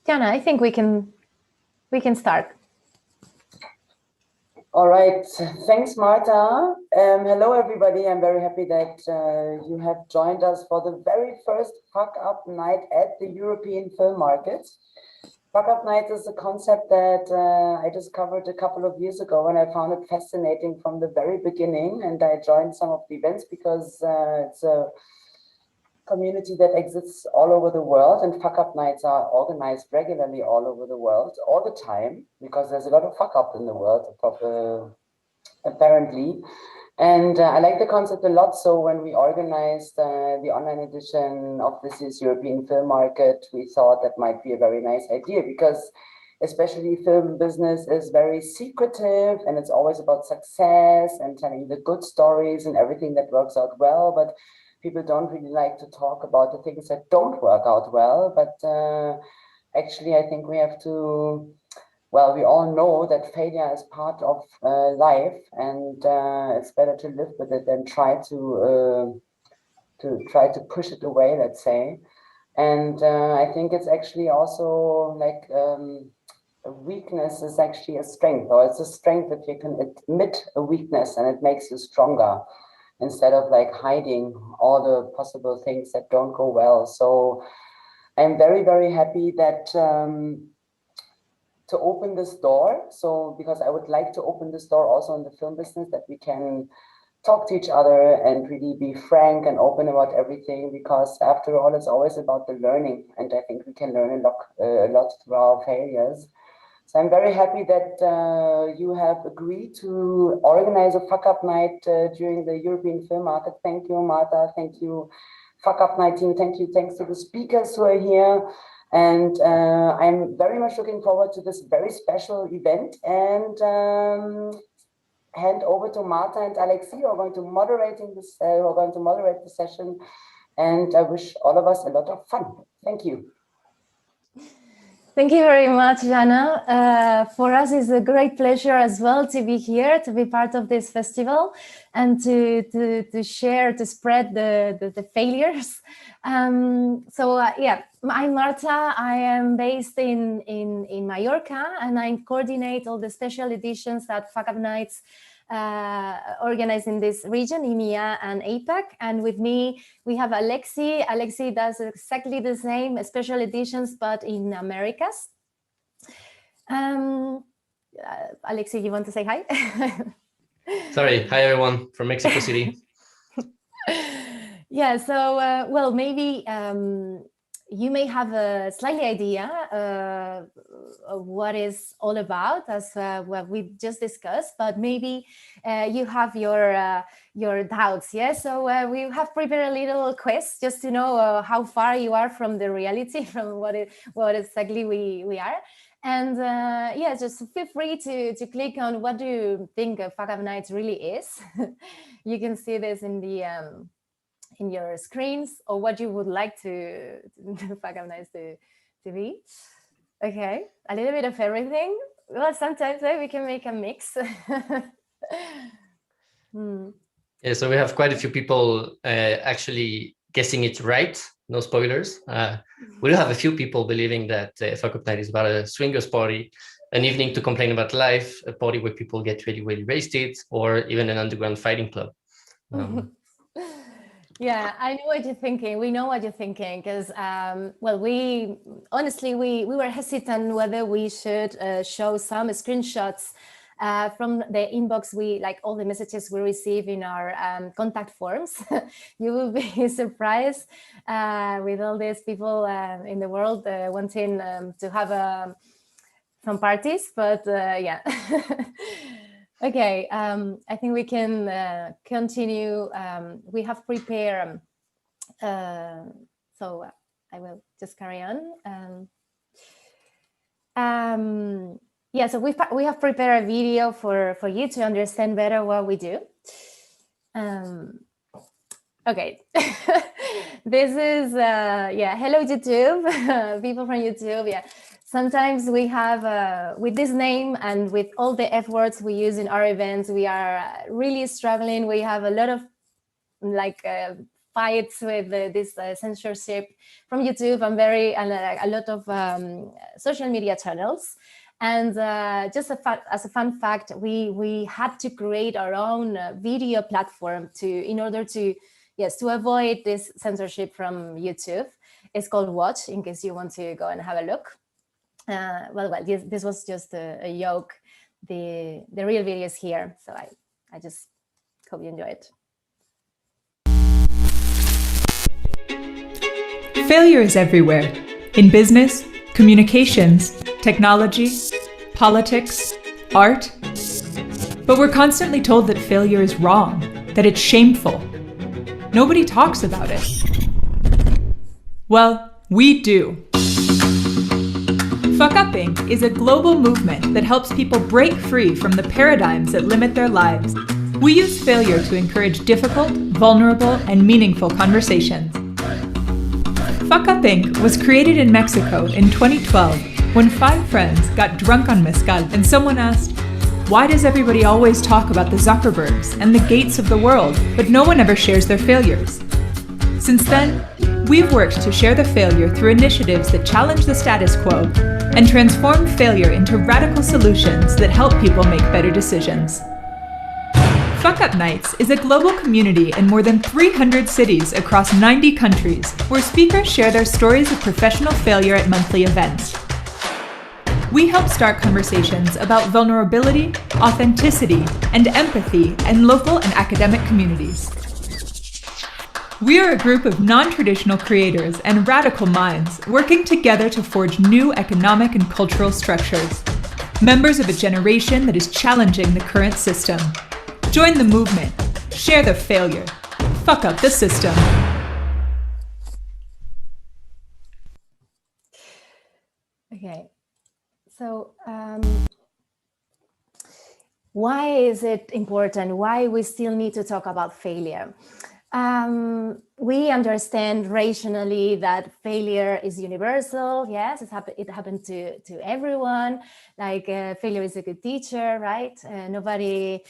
Jana, I think we can start. All right, thanks, Marta. Hello, everybody. I'm very happy that you have joined us for the very first Fuck Up Night at the European Film Market. Fuck Up Night is a concept that I discovered a couple of years ago, and I found it fascinating from the very beginning. And I joined some of the events because it's a community that exists all over the world, and fuck up nights are organized regularly all over the world, all the time, because there's a lot of fuck up in the world, apparently. And I like the concept a lot. So when we organized the online edition of this year's European Film Market, we thought that might be a very nice idea, because especially film business is very secretive, and it's always about success and telling the good stories and everything that works out well. But people don't really like to talk about the things that don't work out well. But actually, I think we have to, well, we all know that failure is part of life, and it's better to live with it than try to push it away, let's say. And I think it's actually also like a weakness is actually a strength, or it's a strength if you can admit a weakness, and it makes you stronger, instead of like hiding all the possible things that don't go well. So I'm very, very happy that to open this door. So because I would like to open this door also in the film business, that we can talk to each other and really be frank and open about everything, because after all, it's always about the learning. And I think we can learn a lot through our failures. So I'm very happy that you have agreed to organize a Fuck Up Night during the European Film Market. Thank you, Marta. Thank you, Fuck Up Night team. Thank you. Thanks to the speakers who are here. And I'm very much looking forward to this very special event. And hand over to Marta and Alexi, who are going to moderate the session. And I wish all of us a lot of fun. Thank you. Thank you very much, Jana. For us, it's a great pleasure as well to be here, to be part of this festival, and to share, to spread the failures. Yeah, I'm Marta. I am based in Mallorca, and I coordinate all the special editions that Fuck Up Nights organized in this region, EMEA and APAC. And with me, we have Alexi. Alexi does exactly the same special editions, but in Americas. Alexi, you want to say hi? Sorry, hi everyone from Mexico City. Yeah, so, well, maybe you may have a slightly idea of what is all about, as what we just discussed, but maybe you have your doubts. Yeah, so we have prepared a little quiz just to know how far you are from the reality, from what exactly we are. And yeah, just feel free to click on what do you think Fuck Up Nights really is. You can see this in the in your screens, or what you would like to Fuck Up Nights to be. Okay, a little bit of everything. Well, sometimes we can make a mix. Yeah, so we have quite a few people actually guessing it right. No spoilers. We do have a few people believing that Fuck Up Night is about a swingers party, an evening to complain about life, a party where people get really, really wasted, or even an underground fighting club. Yeah, I know what you're thinking. We know what you're thinking, because, well, we honestly were hesitant whether we should show some screenshots from the inbox, like all the messages we receive in our contact forms. You will be surprised with all these people in the world wanting to have some parties, but yeah. Okay, I think we can continue. We have prepared, so I will just carry on. Yeah, so we have prepared a video for you to understand better what we do. Okay, this is, yeah, hello YouTube, people from YouTube, yeah. Sometimes we have, with this name and with all the F words we use in our events, we are really struggling. We have a lot of like fights with this censorship from YouTube and a lot of social media channels. And just as a fun fact, we had to create our own video platform in order to avoid this censorship from YouTube. It's called Watch, in case you want to go and have a look. This was just a joke. The real video is here, so I just hope you enjoy it. Failure is everywhere, in business, communications, technology, politics, art. But we're constantly told that failure is wrong, that it's shameful. Nobody talks about it. Well, we do. Fuck-upping is a global movement that helps people break free from the paradigms that limit their lives. We use failure to encourage difficult, vulnerable, and meaningful conversations. Fuck-upping was created in Mexico in 2012 when 5 friends got drunk on mezcal and someone asked, "Why does everybody always talk about the Zuckerbergs and the Gates of the world, but no one ever shares their failures?" Since then, we've worked to share the failure through initiatives that challenge the status quo and transform failure into radical solutions that help people make better decisions. Fuck Up Nights is a global community in more than 300 cities across 90 countries where speakers share their stories of professional failure at monthly events. We help start conversations about vulnerability, authenticity, and empathy in local and academic communities. We are a group of non-traditional creators and radical minds working together to forge new economic and cultural structures. Members of a generation that is challenging the current system. Join the movement. Share the failure. Fuck up the system. Okay, so why is it important? Why we still need to talk about failure? We understand rationally that failure is universal. Yes, it happened to everyone. Like failure is a good teacher, right? Nobody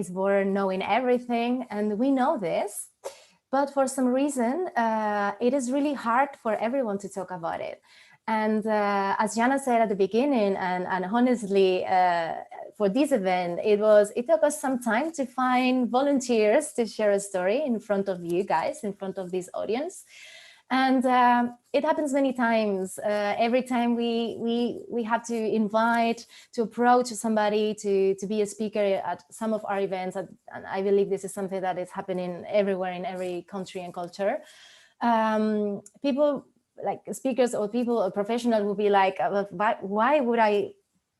is born knowing everything, and we know this. But for some reason, it is really hard for everyone to talk about it. And as Jana said at the beginning, and honestly, for this event, it took us some time to find volunteers to share a story in front of you guys, in front of this audience. And it happens many times. Every time we have to approach somebody to be a speaker at some of our events, and I believe this is something that is happening everywhere in every country and culture. People like speakers or people or professionals will be like, why would I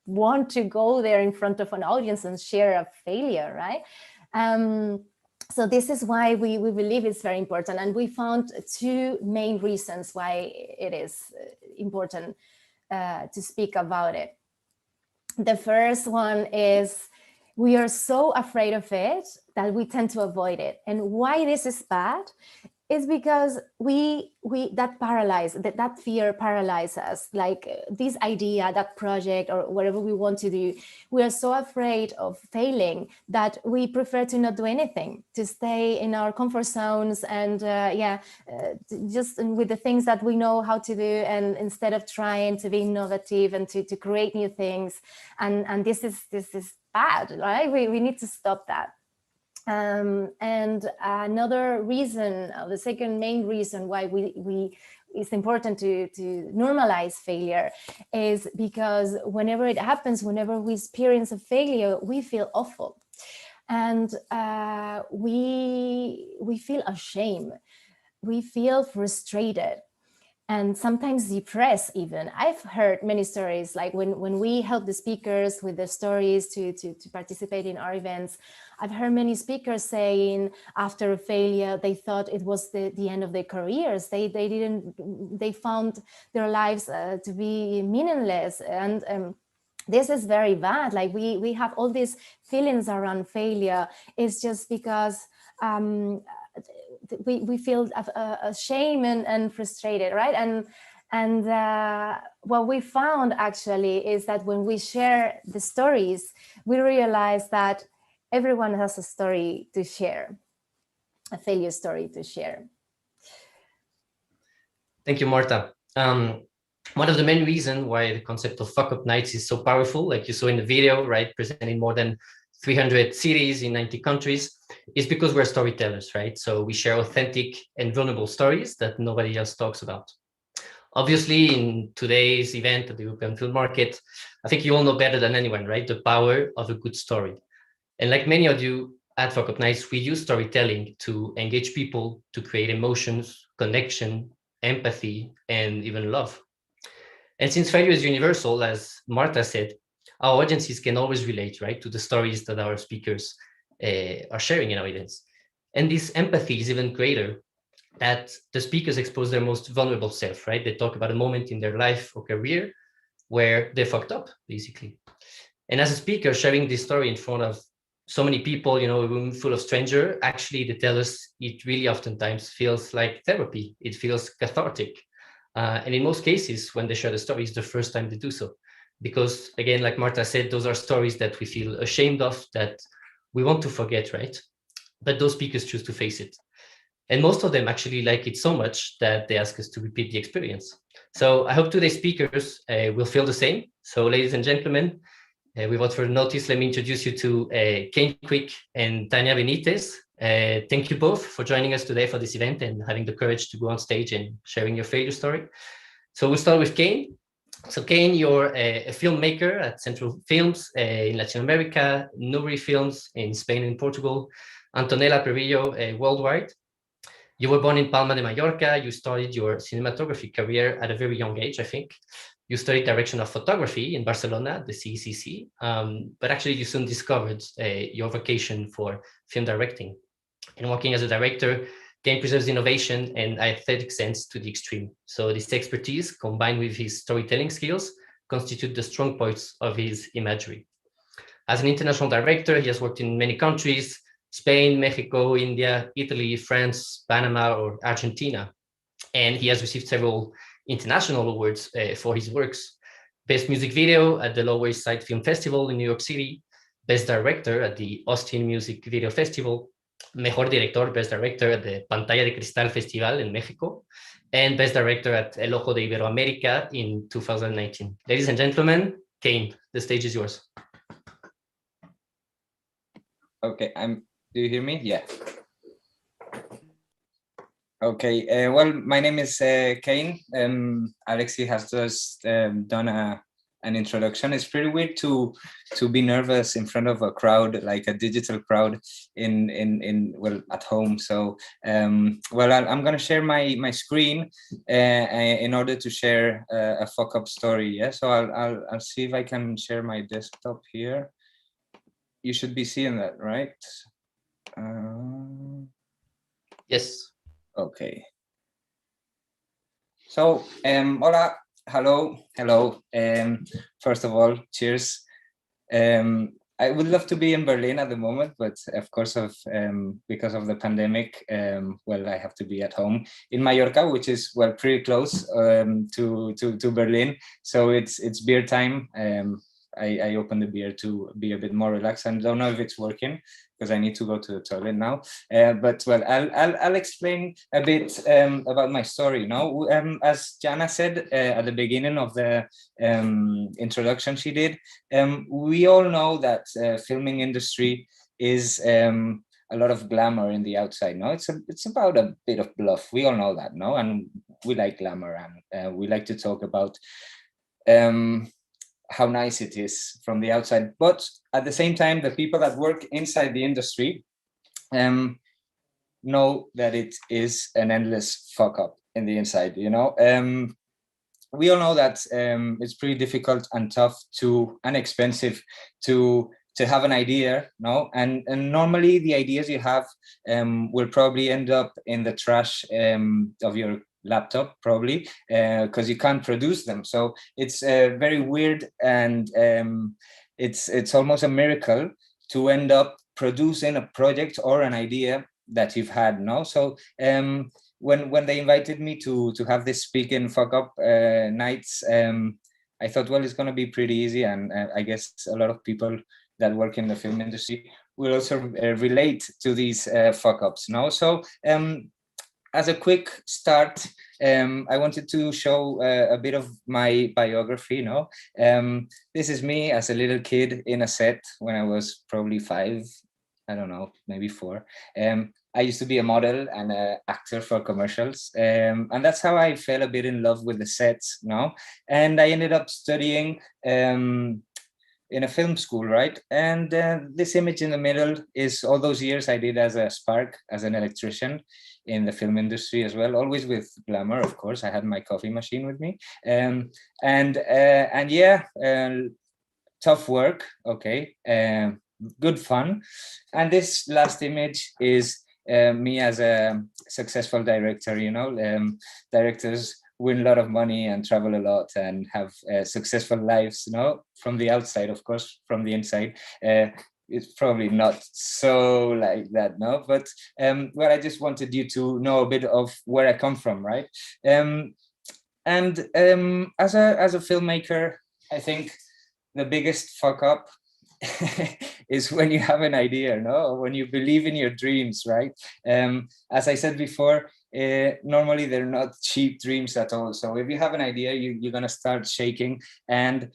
want to go there in front of an audience and share a failure, right? So this is why we believe it's very important. And we found 2 main reasons why it is important to speak about it. The first one is we are so afraid of it that we tend to avoid it. And why this is bad is because that fear paralyzes us. Like this idea, that project, or whatever we want to do, we are so afraid of failing that we prefer to not do anything, to stay in our comfort zones and just with the things that we know how to do, and instead of trying to be innovative and to create new things. And this is bad, right? We need to stop that. And another reason, the second main reason why it's important to normalize failure is because whenever it happens, whenever we experience a failure, we feel awful, and we feel ashamed, we feel frustrated, and sometimes depressed even. I've heard many stories, like when we help the speakers with their stories to participate in our events, I've heard many speakers saying after a failure, they thought it was the end of their careers. They found their lives to be meaningless. And this is very bad. Like we have all these feelings around failure. It's just because we feel ashamed and frustrated, right? And what we found actually is that when we share the stories, we realize that everyone has a story to share, a failure story to share. Thank you, Marta. One of the main reasons why the concept of fuck up nights is so powerful, like you saw in the video, right, presenting more than 300 cities in 90 countries, is because we're storytellers, right? So we share authentic and vulnerable stories that nobody else talks about. Obviously, in today's event at the European Film Market, I think you all know better than anyone, right? The power of a good story. And like many of you at Fuck Up Nights, we use storytelling to engage people, to create emotions, connection, empathy, and even love. And since failure is universal, as Marta said, our audiences can always relate, right, to the stories that our speakers are sharing in our events. And this empathy is even greater that the speakers expose their most vulnerable self, right? They talk about a moment in their life or career where they fucked up, basically. And as a speaker, sharing this story in front of so many people, a room full of strangers, actually, they tell us it really oftentimes feels like therapy. It feels cathartic. And in most cases, when they share the story, it's the first time they do so. Because again, like Marta said, those are stories that we feel ashamed of, that we want to forget, right? But those speakers choose to face it. And most of them actually like it so much that they ask us to repeat the experience. So I hope today's speakers will feel the same. So ladies and gentlemen, without further notice, let me introduce you to Kane Quick and Tanya Benitez. Thank you both for joining us today for this event and having the courage to go on stage and sharing your failure story. So we'll start with Kane. So Kane, you're a filmmaker at Central Films in Latin America, Nuri Films in Spain and Portugal, Antonella Perillo worldwide. You were born in Palma de Mallorca. You started your cinematography career at a very young age, I think. You studied direction of photography in Barcelona, the CCC, but actually you soon discovered your vocation for film directing. And working as a director, Kane preserves innovation and aesthetic sense to the extreme. So this expertise, combined with his storytelling skills, constitute the strong points of his imagery. As an international director, he has worked in many countries: Spain, Mexico, India, Italy, France, Panama, or Argentina. And he has received several international awards for his works. Best Music Video at the Lower East Side Film Festival in New York City, Best Director at the Austin Music Video Festival, Mejor Director, Best Director at the Pantalla de Cristal Festival in Mexico, and Best Director at El Ojo de Iberoamérica in 2019. Ladies and gentlemen, Kane, the stage is yours. Okay, do you hear me? Yeah. Okay, well, my name is Kane. Alexi has just done an introduction. It's pretty weird to be nervous in front of a crowd, like a digital crowd well, at home. So well, I'm gonna share my screen in order to share a fuck up story. Yeah, so I'll see if I can share my desktop here. You should be seeing that, right? Yes. Okay. So, hola, hello. First of all, cheers. I would love to be in Berlin at the moment, but of course, because of the pandemic, well, I have to be at home in Mallorca, which is, well, pretty close to Berlin. So it's beer time. I opened the beer to be a bit more relaxed. I don't know if it's working because I need to go to the toilet now. But well, I'll explain a bit about my story. Now, as Jana said at the beginning of the introduction she did, we all know that filming industry is a lot of glamour in the outside. No, it's about a bit of bluff. We all know that, no, and we like glamour, and we like to talk about how nice it is from the outside. But at the same time, the people that work inside the industry know that it is an endless fuck up in the inside, you know. We all know that it's pretty difficult and tough and expensive to have an idea, no? And normally the ideas you have will probably end up in the trash of your laptop, probably, because you can't produce them. So it's very weird, and it's almost a miracle to end up producing a project or an idea that you've had, no? So when they invited me to have this speaking fuck up nights, I thought, well, it's going to be pretty easy, and I guess a lot of people that work in the film industry will also relate to these fuck ups, no? So as a quick start, I wanted to show a bit of my biography. This is me as a little kid in a set when I was probably 5, I don't know, maybe 4. I used to be a model and an actor for commercials, and that's how I fell a bit in love with the sets. And I ended up studying in a film school, right? And this image in the middle is all those years I did as a spark, as an electrician in the film industry as well, always with glamour, of course. I had my coffee machine with me. And yeah, tough work, okay, good fun. And this last image is me as a successful director. Directors win a lot of money and travel a lot and have successful lives, from the outside. Of course, from the inside, it's probably not so like that, no? But well, I just wanted you to know a bit of where I come from, right? And as a filmmaker, I think the biggest fuck up is when you have an idea, no? When you believe in your dreams, right? As I said before, normally they're not cheap dreams at all. So if you have an idea, you're gonna start shaking, and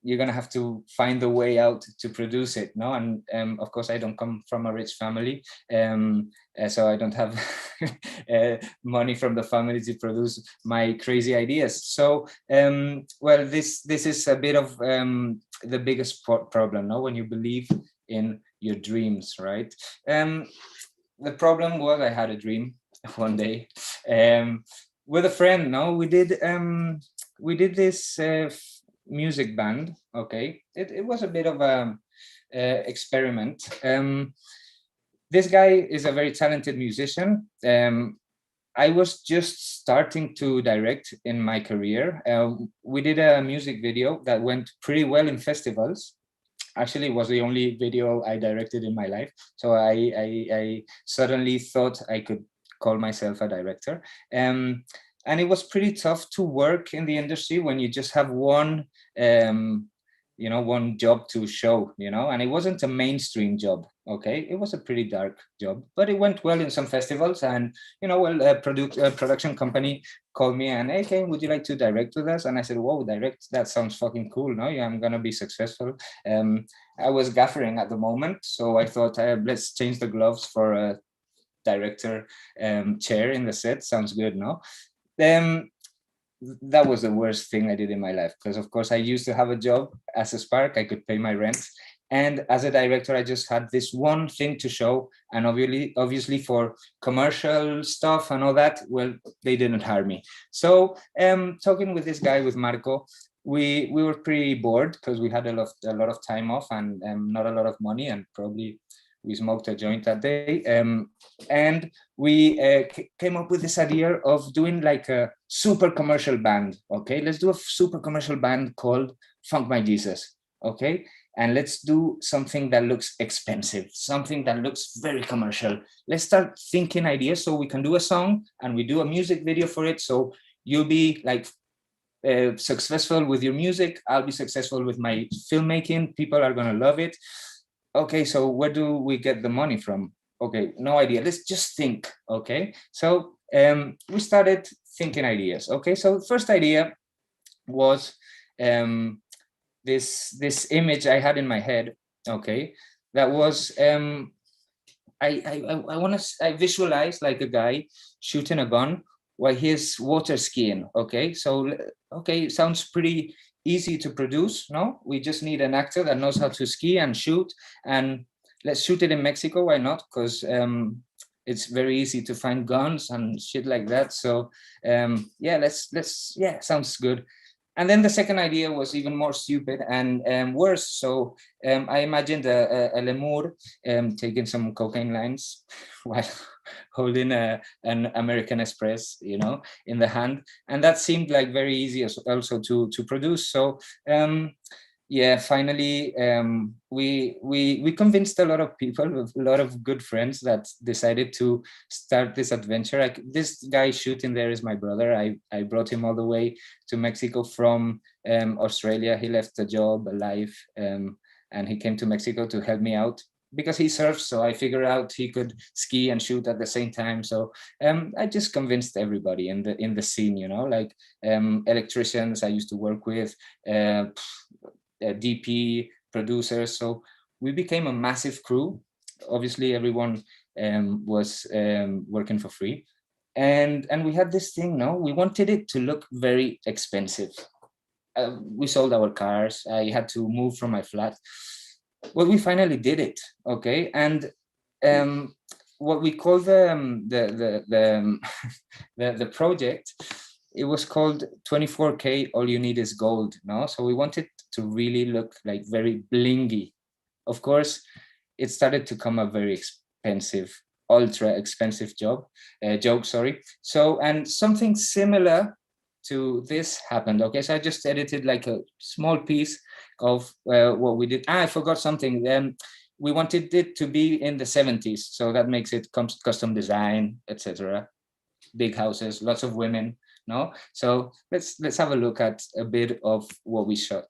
you're gonna have to find the way out to produce it, no? And of course, I don't come from a rich family, so I don't have money from the family to produce my crazy ideas. So well, this is a bit of the biggest problem, no? When you believe in your dreams, right? The problem was I had a dream one day with a friend. No, we did this music band. Okay, it was a bit of a experiment. This guy is a very talented musician. I was just starting to direct in my career. We did a music video that went pretty well in festivals. Actually, it was the only video I directed in my life. So I suddenly thought I could call myself a director. And it was pretty tough to work in the industry when you just have one one job to show, and it wasn't a mainstream job. Okay, it was a pretty dark job, but it went well in some festivals. And a production company called me and, hey, Kane, would you like to direct with us? And I said, whoa, direct, that sounds fucking cool. No, yeah, I'm gonna be successful. I was gaffering at the moment, so I thought, let's change the gloves for a director chair in the set. Sounds good, no? That was the worst thing I did in my life, because of course I used to have a job as a spark. I could pay my rent, and as a director I just had this one thing to show. And obviously for commercial stuff and all that, well, they didn't hire me. So talking with this guy, with Marco, we were pretty bored because we had a lot of time off and not a lot of money, and probably we smoked a joint that day, and we came up with this idea of doing like a super commercial band. Okay, let's do a super commercial band called Funk My Jesus. Okay, and let's do something that looks expensive, something that looks very commercial. Let's start thinking ideas so we can do a song and we do a music video for it. So you'll be like successful with your music, I'll be successful with my filmmaking, people are gonna love it. Okay, so where do we get the money from? Okay, no idea. Let's just think. Okay, so we started thinking ideas. Okay, so the first idea was this image I had in my head. Okay, that was I visualized like a guy shooting a gun while he's water skiing. Okay, so sounds pretty easy to produce. No, we just need an actor that knows how to ski and shoot, and let's shoot it in Mexico. Why not? Because it's very easy to find guns and shit like that. So yeah, let's sounds good. And then the second idea was even more stupid and worse. So I imagined a lemur taking some cocaine lines while holding an American Express, in the hand. And that seemed like very easy also to produce. So yeah, finally, we convinced a lot of people, a lot of good friends, that decided to start this adventure. This guy shooting there is my brother. I brought him all the way to Mexico from Australia. He left a job, a life, and he came to Mexico to help me out. because he surfs, so I figured out he could ski and shoot at the same time. So I just convinced everybody in the scene, you know, like electricians I used to work with, DP, producers. So we became a massive crew. Obviously, everyone was working for free. And we had this thing, no? We wanted it to look very expensive. We sold our cars. I had to move from my flat. Well, we finally did it, okay? And what we call the project, it was called 24K All You Need Is Gold, no? So we wanted to really look like very blingy. Of course, it started to come a very expensive, ultra expensive joke, sorry. So, and something similar to this happened, okay? So I just edited like a small piece of what we did. I forgot something. We wanted it to be in the 70s, so that makes it custom design, etc. Big houses, lots of women, no? So let's have a look at a bit of what we shot.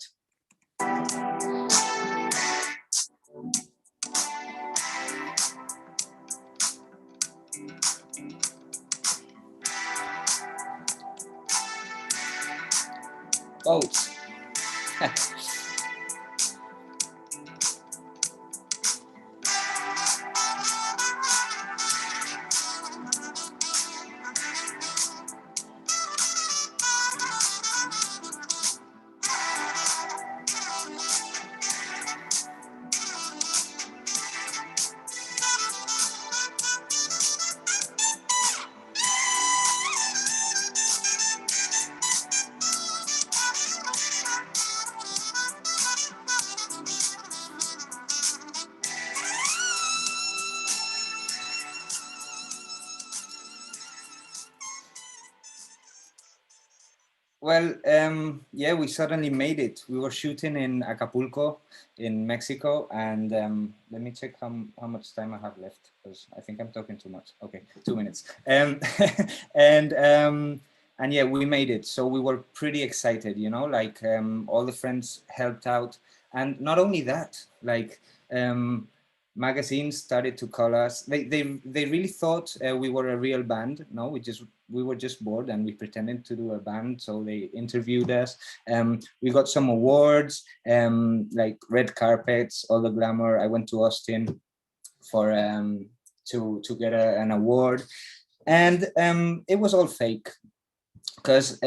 Boats. Well, yeah, we suddenly made it. We were shooting in Acapulco, in Mexico, and let me check how much time I have left, because I think I'm talking too much. Okay, 2 minutes. And yeah, we made it. So we were pretty excited, you know, like all the friends helped out, and not only that, like magazines started to call us. They really thought we were a real band. No, we were just bored and we pretended to do a band. So they interviewed us. We got some awards, like red carpets, all the glamour. I went to Austin for to get an award, and it was all fake, because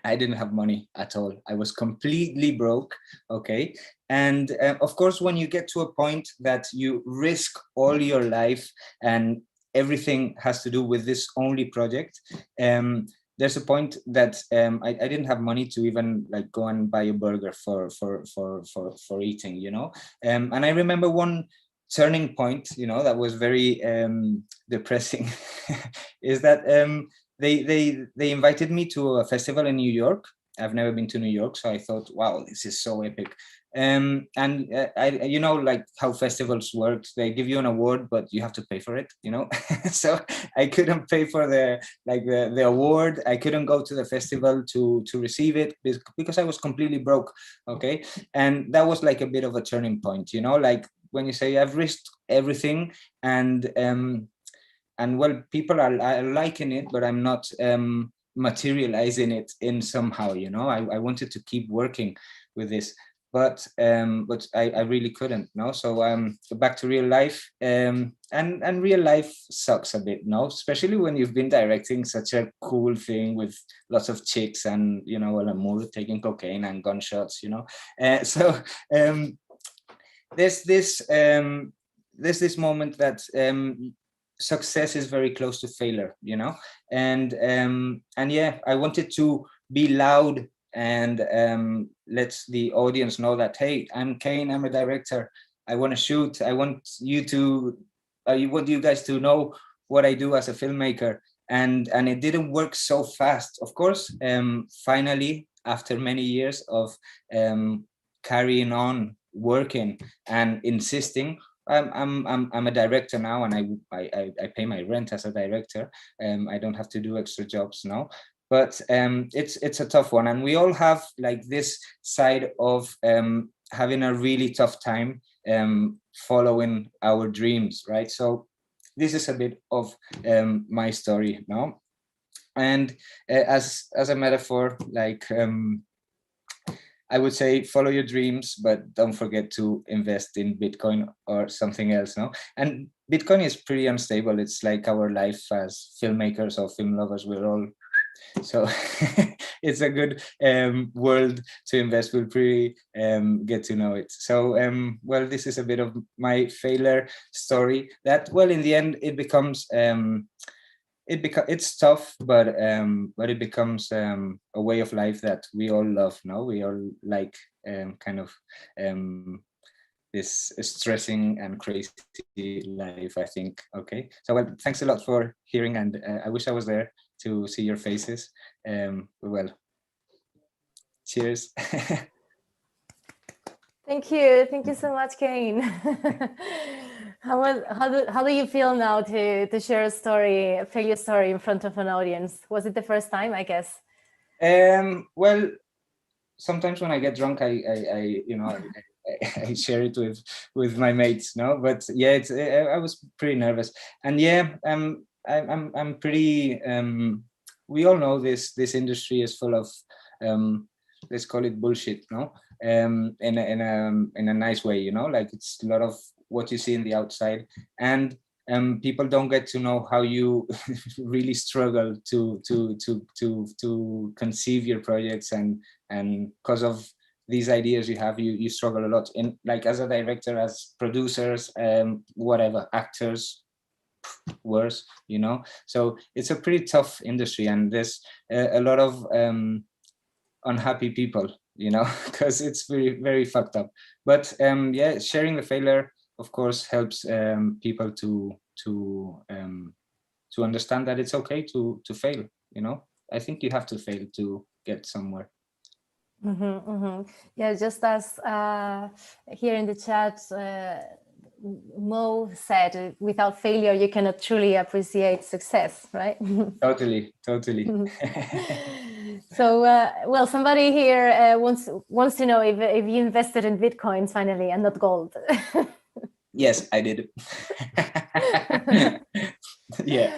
I didn't have money at all. I was completely broke, okay? And of course, when you get to a point that you risk all your life and everything has to do with this only project, there's a point that I didn't have money to even like go and buy a burger for eating, you know? And I remember one turning point, you know, that was very depressing, is that they invited me to a festival in New York. I've never been to New York, so I thought, wow, this is so epic. And I, you know, like how festivals work, they give you an award, but you have to pay for it, you know. So I couldn't pay for the award. I couldn't go to the festival to receive it because I was completely broke. Okay, and that was like a bit of a turning point, you know, like when you say I've risked everything, and well, people are liking it, but I'm not materializing it in somehow, you know. I wanted to keep working with this, but I really couldn't, no. So back to real life, and real life sucks a bit, no, especially when you've been directing such a cool thing with lots of chicks and, you know, Alamur taking cocaine and gunshots, you know. So there's this moment that success is very close to failure, you know. And yeah, I wanted to be loud and let the audience know that, hey, I'm Kane, I'm a director, I want to shoot, I want you to want you guys to know what I do as a filmmaker. And it didn't work so fast, of course. Finally, after many years of carrying on working and insisting, I'm a director now, and I pay my rent as a director. I don't have to do extra jobs now, but it's a tough one, and we all have like this side of having a really tough time following our dreams, right? So this is a bit of my story now. And as a metaphor, like I would say follow your dreams, but don't forget to invest in Bitcoin or something else, no? And Bitcoin is pretty unstable. It's like our life as filmmakers or film lovers. We're all, so it's a good world to invest. We'll pretty get to know it. So, well, this is a bit of my failure story that, well, in the end, it becomes, it's tough, but it becomes a way of life that we all love. No, we all like kind of this stressing and crazy life, I think. Okay, so well, thanks a lot for hearing, and I wish I was there to see your faces. Well, cheers. Thank you so much, Kane. How do you feel now to share a failure story in front of an audience? Was it the first time, I guess? Well, sometimes when I get drunk, I you know, I share it with my mates, no? But yeah, I was pretty nervous, and yeah, I'm pretty. We all know this industry is full of let's call it bullshit, no? In a nice way, you know, like it's a lot of what you see in the outside, and people don't get to know how you really struggle to conceive your projects, and because of these ideas you have, you struggle a lot in, like, as a director, as producers, whatever, actors, worse, you know. So it's a pretty tough industry, and there's a lot of unhappy people, you know, because it's very, very fucked up. But yeah, sharing the failure, of course, helps people to understand that it's okay to fail, you know. I think you have to fail to get somewhere. Yeah, just as here in the chat, Mo said, without failure, you cannot truly appreciate success, right? Totally. So, well, somebody here wants to know if you invested in Bitcoins finally and not gold. Yes, I did. Yeah.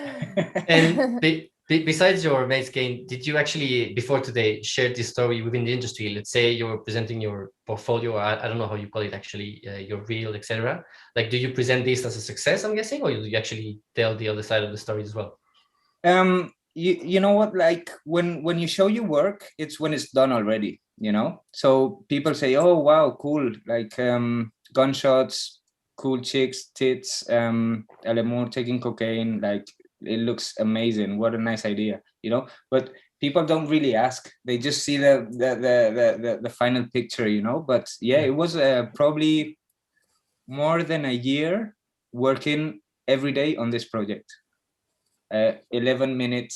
And besides your mates game, did you actually, before today, share this story within the industry? Let's say you're presenting your portfolio, I don't know how you call it actually, your reel, etc. Like, do you present this as a success, I'm guessing, or do you actually tell the other side of the story as well? You know what, like when you show your work, it's when it's done already, you know. So people say, oh wow, cool, like gunshots, cool chicks, tits, Alemur taking cocaine, like it looks amazing, what a nice idea, you know. But people don't really ask, they just see the final picture, you know. But yeah, it was probably more than a year working every day on this project. 11-minute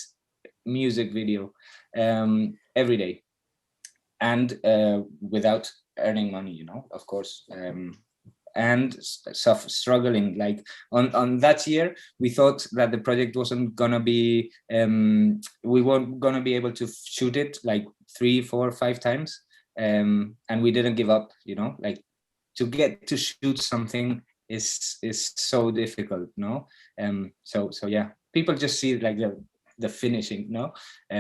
music video every day, and without earning money, you know, of course. And struggling, like on that year, we thought that the project wasn't gonna be, we weren't gonna be able to shoot it like 3, 4, 5 times, and we didn't give up, you know. Like, to get to shoot something is so difficult, no? So yeah, people just see like the finishing, no?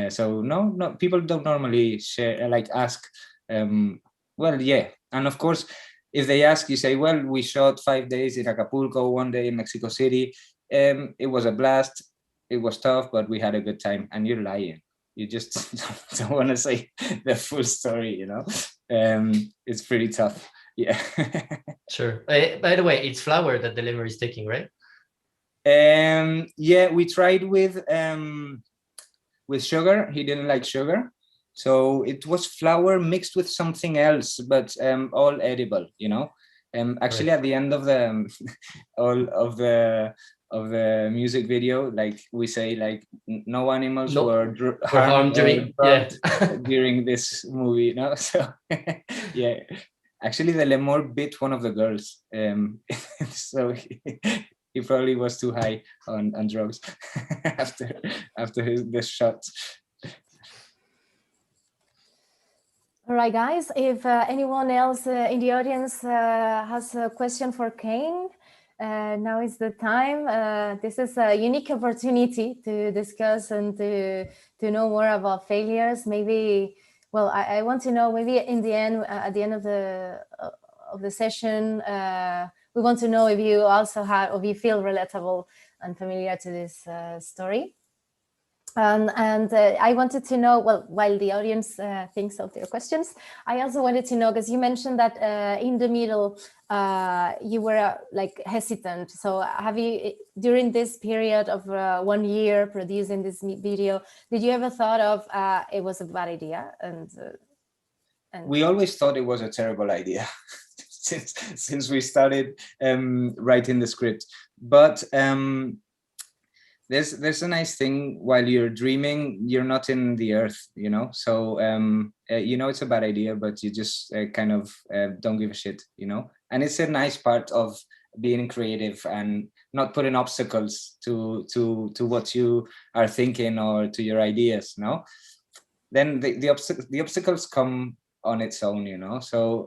So no, people don't normally share, like ask. Well, yeah, and of course, if they ask, you say, well, we shot 5 days in Acapulco, 1 day in Mexico City. It was a blast. It was tough, but we had a good time. And you're lying. You just don't want to say the full story, you know? It's pretty tough. Yeah. Sure. By the way, it's flour that the lemur is taking, right? Yeah, we tried with sugar. He didn't like sugar. So it was flour mixed with something else, but all edible, you know. Actually, right. At the end of the all of the music video, like we say, like no animals were harmed during during this movie, you know. So yeah, actually, the lemur bit one of the girls, so he probably was too high on drugs after the shot. All right, guys, if anyone else in the audience has a question for Kane, now is the time. This is a unique opportunity to discuss and to know more about failures. Maybe, well, I want to know, maybe in the end, at the end of the session, we want to know if you also have, or you feel relatable and familiar to this story. And I wanted to know, well, while the audience thinks of their questions, I also wanted to know, because you mentioned that in the middle, you were like hesitant. So have you, during this period of 1 year producing this video, did you ever thought of it was a bad idea? And we always thought it was a terrible idea since we started writing the script. But there's a nice thing, while you're dreaming, you're not in the earth, you know. So you know it's a bad idea, but you just kind of don't give a shit, you know. And it's a nice part of being creative and not putting obstacles to what you are thinking or to your ideas, no. Then the obstacles come on its own, you know. So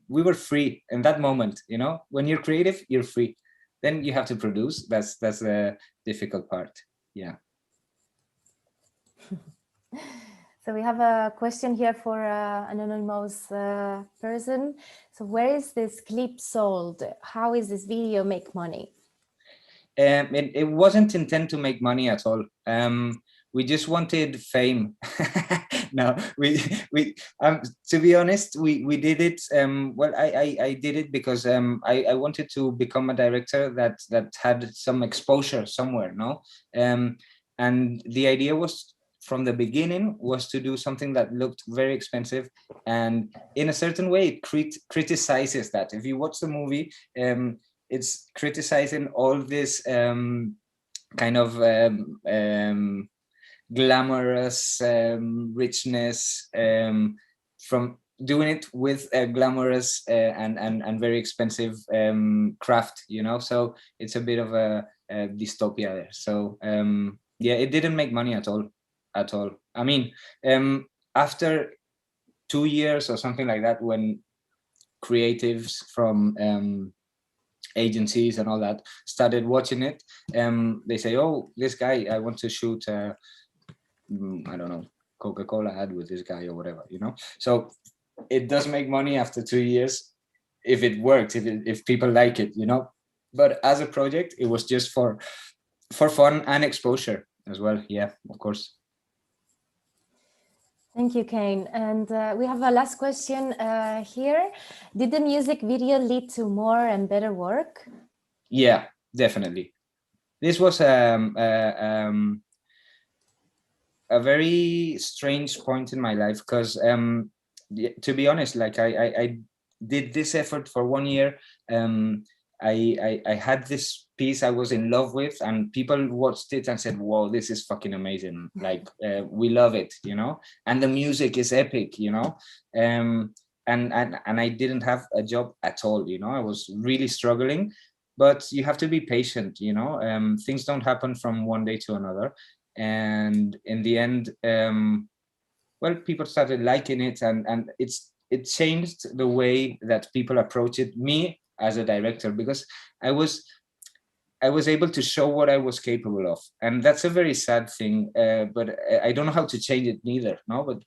we were free in that moment, you know. When you're creative, you're free. Then you have to produce. That's the difficult part. Yeah. So we have a question here for an anonymous person. So where is this clip sold? How is this video make money? It wasn't intended to make money at all. We just wanted fame. No, we to be honest, we did it. Well, I did it because I wanted to become a director that had some exposure somewhere, no. And the idea was, from the beginning, was to do something that looked very expensive, and in a certain way it criticizes that. If you watch the movie, it's criticizing all this kind of glamorous richness from doing it with a glamorous and very expensive craft, you know. So it's a bit of a dystopia there. So yeah, it didn't make money at all. I mean, after 2 years or something like that, when creatives from agencies and all that started watching it, they say, oh, this guy, I want to shoot I don't know, Coca-Cola ad with this guy or whatever, you know. So it does make money after 2 years if it works, if people like it, you know. But as a project, it was just for fun and exposure as well. Yeah, of course. Thank you, Kane. And we have a last question here. Did the music video lead to more and better work? Yeah, definitely. This was a very strange point in my life, because to be honest, like I did this effort for 1 year. I had this piece I was in love with, and people watched it and said, "Whoa, this is fucking amazing! Like we love it, you know." And the music is epic, you know. And I didn't have a job at all, you know. I was really struggling, but you have to be patient, you know. Things don't happen from one day to another. And in the end, well, people started liking it, and it changed the way that people approach it, me as a director, because I was able to show what I was capable of. And that's a very sad thing, but I don't know how to change it neither, no. But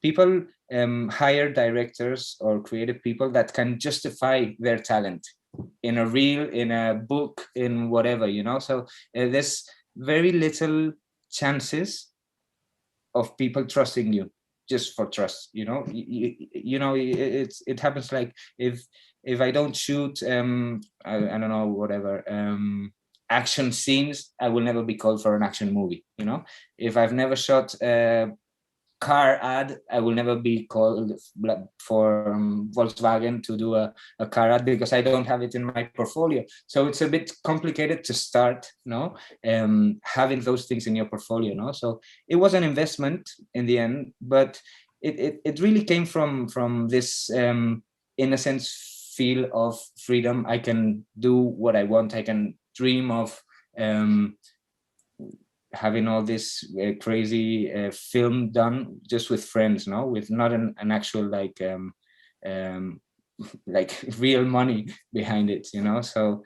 people hire directors or creative people that can justify their talent in a reel, in a book, in whatever, you know. So there's very little chances of people trusting you just for trust, you know. You know, it happens, like if I don't shoot I don't know, whatever action scenes, I will never be called for an action movie, you know. If I've never shot car ad, I will never be called for Volkswagen to do a car ad, because I don't have it in my portfolio. So it's a bit complicated to start, no, having those things in your portfolio, no. So it was an investment in the end, but it really came from this in a sense feel of freedom. I can do what I want. I can dream of having all this crazy film done just with friends, no, with not an actual like real money behind it, you know. So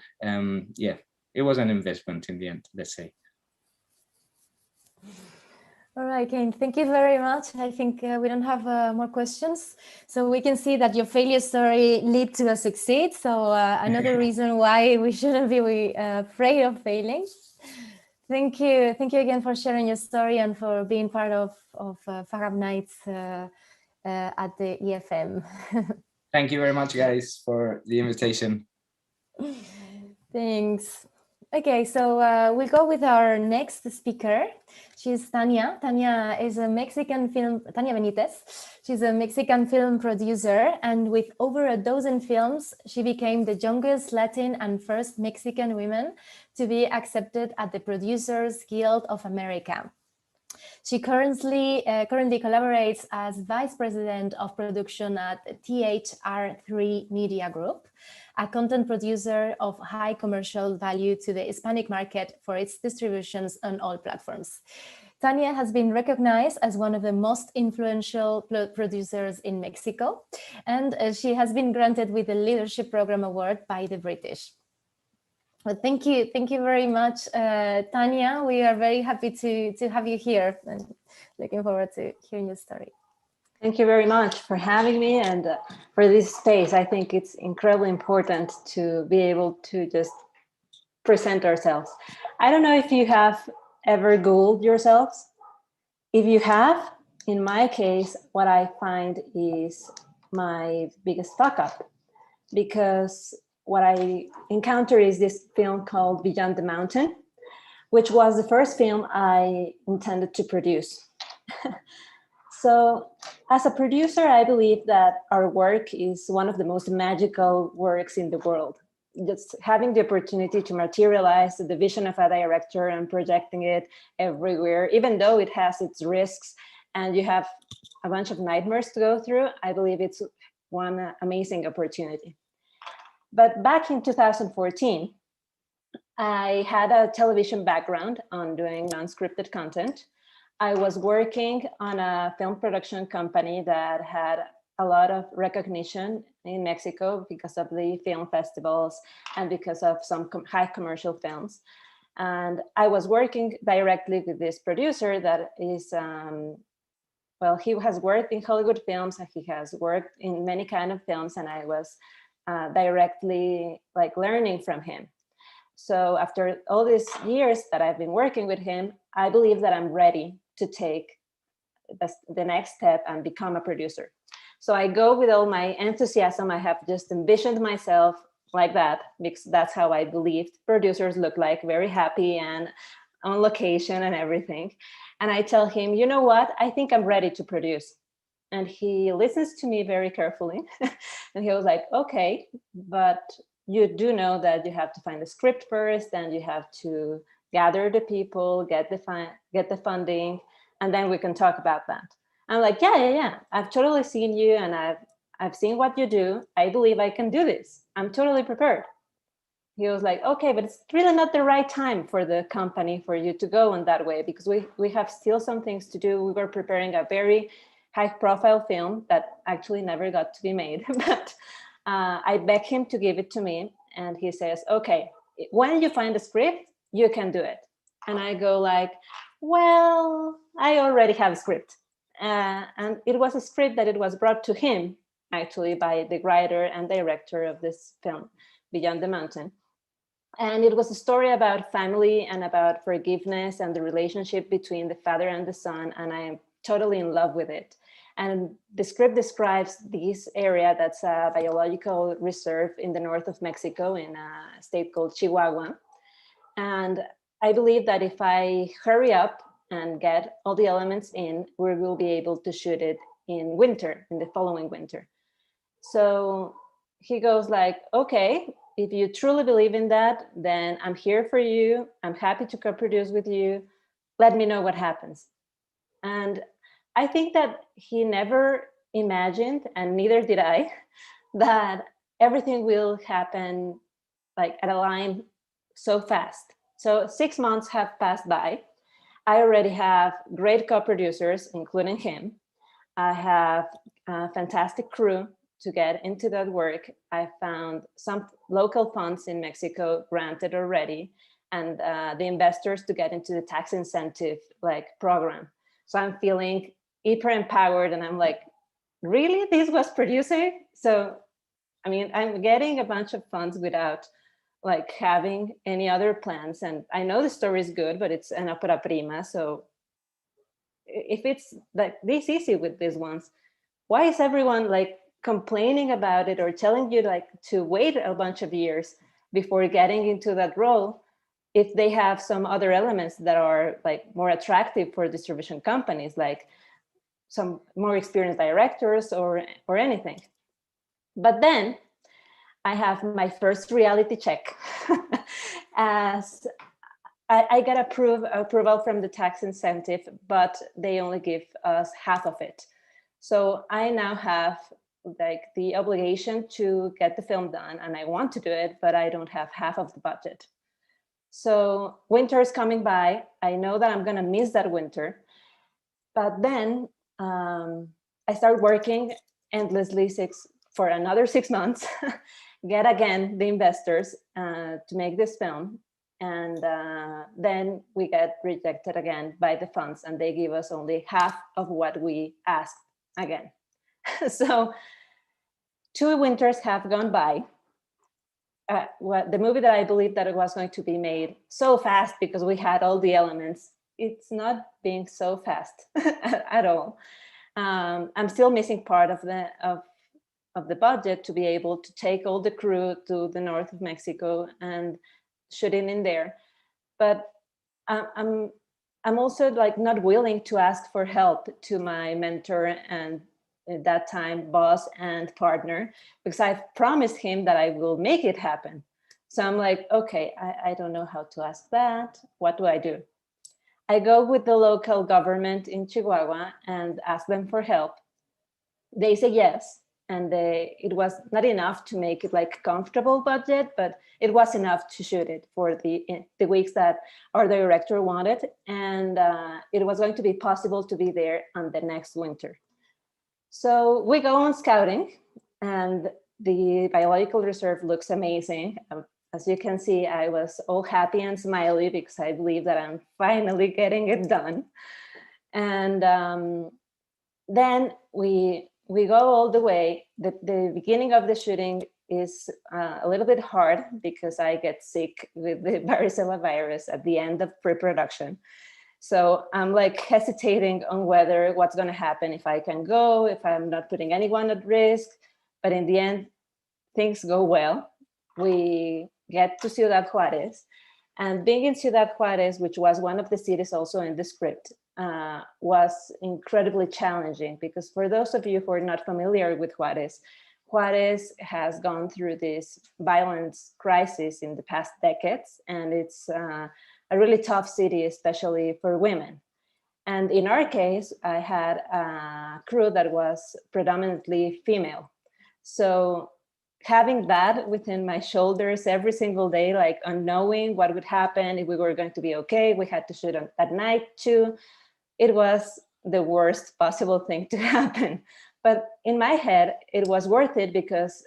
yeah, it was an investment in the end, let's say. All right, Kane, thank you very much. I think we don't have more questions. So we can see that your failure story lead to a succeed. So another reason why we shouldn't be afraid of failing. Thank you. Thank you again for sharing your story and for being part of Farab Nights at the EFM. Thank you very much, guys, for the invitation. Thanks. Okay, so we'll go with our next speaker. She's Tania. Tania is a Mexican film, Tania Benitez. She's a Mexican film producer, and with over a dozen films, she became the youngest Latin and first Mexican woman to be accepted at the Producers Guild of America. She currently collaborates as Vice President of Production at THR3 Media Group, a content producer of high commercial value to the Hispanic market for its distributions on all platforms. Tania has been recognized as one of the most influential producers in Mexico, and she has been granted with the Leadership Program Award by the British. Well, thank you very much, Tania. We are very happy to have you here and looking forward to hearing your story. Thank you very much for having me and for this space. I think it's incredibly important to be able to just present ourselves. I don't know if you have ever Googled yourselves. If you have, in my case, what I find is my biggest fuck up, because what I encounter is this film called Beyond the Mountain, which was the first film I intended to produce. So as a producer, I believe that our work is one of the most magical works in the world. Just having the opportunity to materialize the vision of a director and projecting it everywhere, even though it has its risks and you have a bunch of nightmares to go through, I believe it's one amazing opportunity. But back in 2014, I had a television background on doing non-scripted content. I was working on a film production company that had a lot of recognition in Mexico because of the film festivals and because of some high commercial films. And I was working directly with this producer that is, well, he has worked in Hollywood films and he has worked in many kind of films, and I was directly like learning from him. So after all these years that I've been working with him, I believe that I'm ready to take the next step and become a producer. So I go with all my enthusiasm. I have just envisioned myself like that, because that's how I believed producers look like, very happy and on location and everything. And I tell him, you know what, I think I'm ready to produce. And he listens to me very carefully. And he was like, okay, but you do know that you have to find the script first, and you have to gather the people, get the funding, and then we can talk about that. I'm like, yeah. I've totally seen you, and I've seen what you do. I believe I can do this. I'm totally prepared. He was like, okay, but it's really not the right time for the company for you to go in that way, because we have still some things to do. We were preparing a very high profile film that actually never got to be made, but I begged him to give it to me, and he says, okay, when you find a script, you can do it. And I go like, well, I already have a script. And it was a script that it was brought to him actually by the writer and director of this film, Beyond the Mountain. And it was a story about family and about forgiveness and the relationship between the father and the son. And I am totally in love with it. And the script describes this area that's a biological reserve in the north of Mexico in a state called Chihuahua. And I believe that if I hurry up and get all the elements in, we will be able to shoot it in winter, in the following winter. So he goes like, okay, if you truly believe in that, then I'm here for you. I'm happy to co-produce with you. Let me know what happens. And I think that he never imagined, and neither did I, that everything will happen like at a line so fast. So 6 months have passed by. I already have great co-producers, including him. I have a fantastic crew to get into that work. I found some local funds in Mexico granted already, and the investors to get into the tax incentive program. So I'm feeling hyper empowered, and I'm like, really, this was producing? So, I mean, I'm getting a bunch of funds without having any other plans. And I know the story is good, but it's an opera prima. So if it's like this easy with these ones, why is everyone complaining about it or telling you to wait a bunch of years before getting into that role if they have some other elements that are more attractive for distribution companies, like some more experienced directors or anything? But then I have my first reality check as I get approval from the tax incentive, but they only give us half of it. So I now have the obligation to get the film done, and I want to do it, but I don't have half of the budget. So winter is coming by. I know that I'm gonna miss that winter, but then I start working endlessly for another 6 months, get again the investors to make this film. And then we get rejected again by the funds, and they give us only half of what we asked again. So 2 winters have gone by. The movie that I believed that it was going to be made so fast because we had all the elements, it's not being so fast at all. I'm still missing part of the budget to be able to take all the crew to the north of Mexico and shooting in there. But I'm also not willing to ask for help to my mentor and at that time boss and partner, because I've promised him that I will make it happen. So I'm like, okay, I don't know how to ask that. What do I do? I go with the local government in Chihuahua and ask them for help. They say yes. And it was not enough to make it comfortable budget, but it was enough to shoot it for the weeks that our director wanted. And it was going to be possible to be there on the next winter. So we go on scouting, and the biological reserve looks amazing. As you can see, I was all happy and smiley because I believe that I'm finally getting it done. And then we go all the way. The beginning of the shooting is a little bit hard because I get sick with the varicella virus at the end of pre-production. So I'm hesitating on what's going to happen, if I can go, if I'm not putting anyone at risk. But in the end, things go well. We get to Ciudad Juarez. And being in Ciudad Juarez, which was one of the cities also in the script, was incredibly challenging, because for those of you who are not familiar with Juarez, Juarez has gone through this violence crisis in the past decades, and it's a really tough city, especially for women. And in our case, I had a crew that was predominantly female. So having that within my shoulders every single day, unknowing what would happen, if we were going to be okay, we had to shoot at night too. It was the worst possible thing to happen. But in my head, it was worth it, because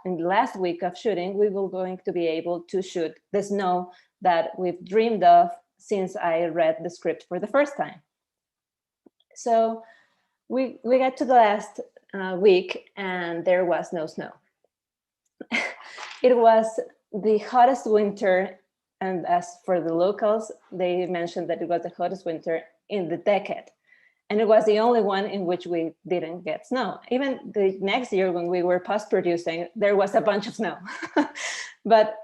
in the last week of shooting, we were going to be able to shoot the snow that we've dreamed of since I read the script for the first time. So we got to the last week, and there was no snow. It was the hottest winter, and as for the locals, they mentioned that it was the hottest winter in the decade. And it was the only one in which we didn't get snow. Even the next year when we were post-producing, there was a bunch of snow. But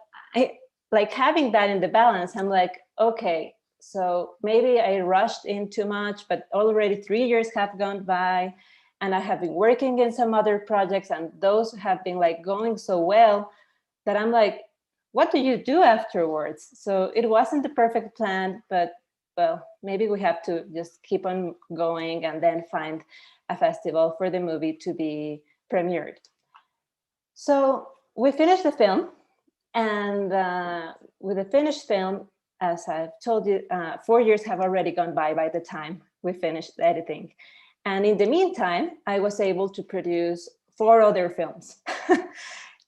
having that in the balance, I'm like, okay, so maybe I rushed in too much, but already 3 years have gone by, and I have been working in some other projects, and those have been going so well that I'm like, what do you do afterwards? So it wasn't the perfect plan, but well, maybe we have to just keep on going and then find a festival for the movie to be premiered. So we finished the film, and with the finished film, as I've told you, 4 years have already gone by the time we finished editing. And in the meantime, I was able to produce 4 other films,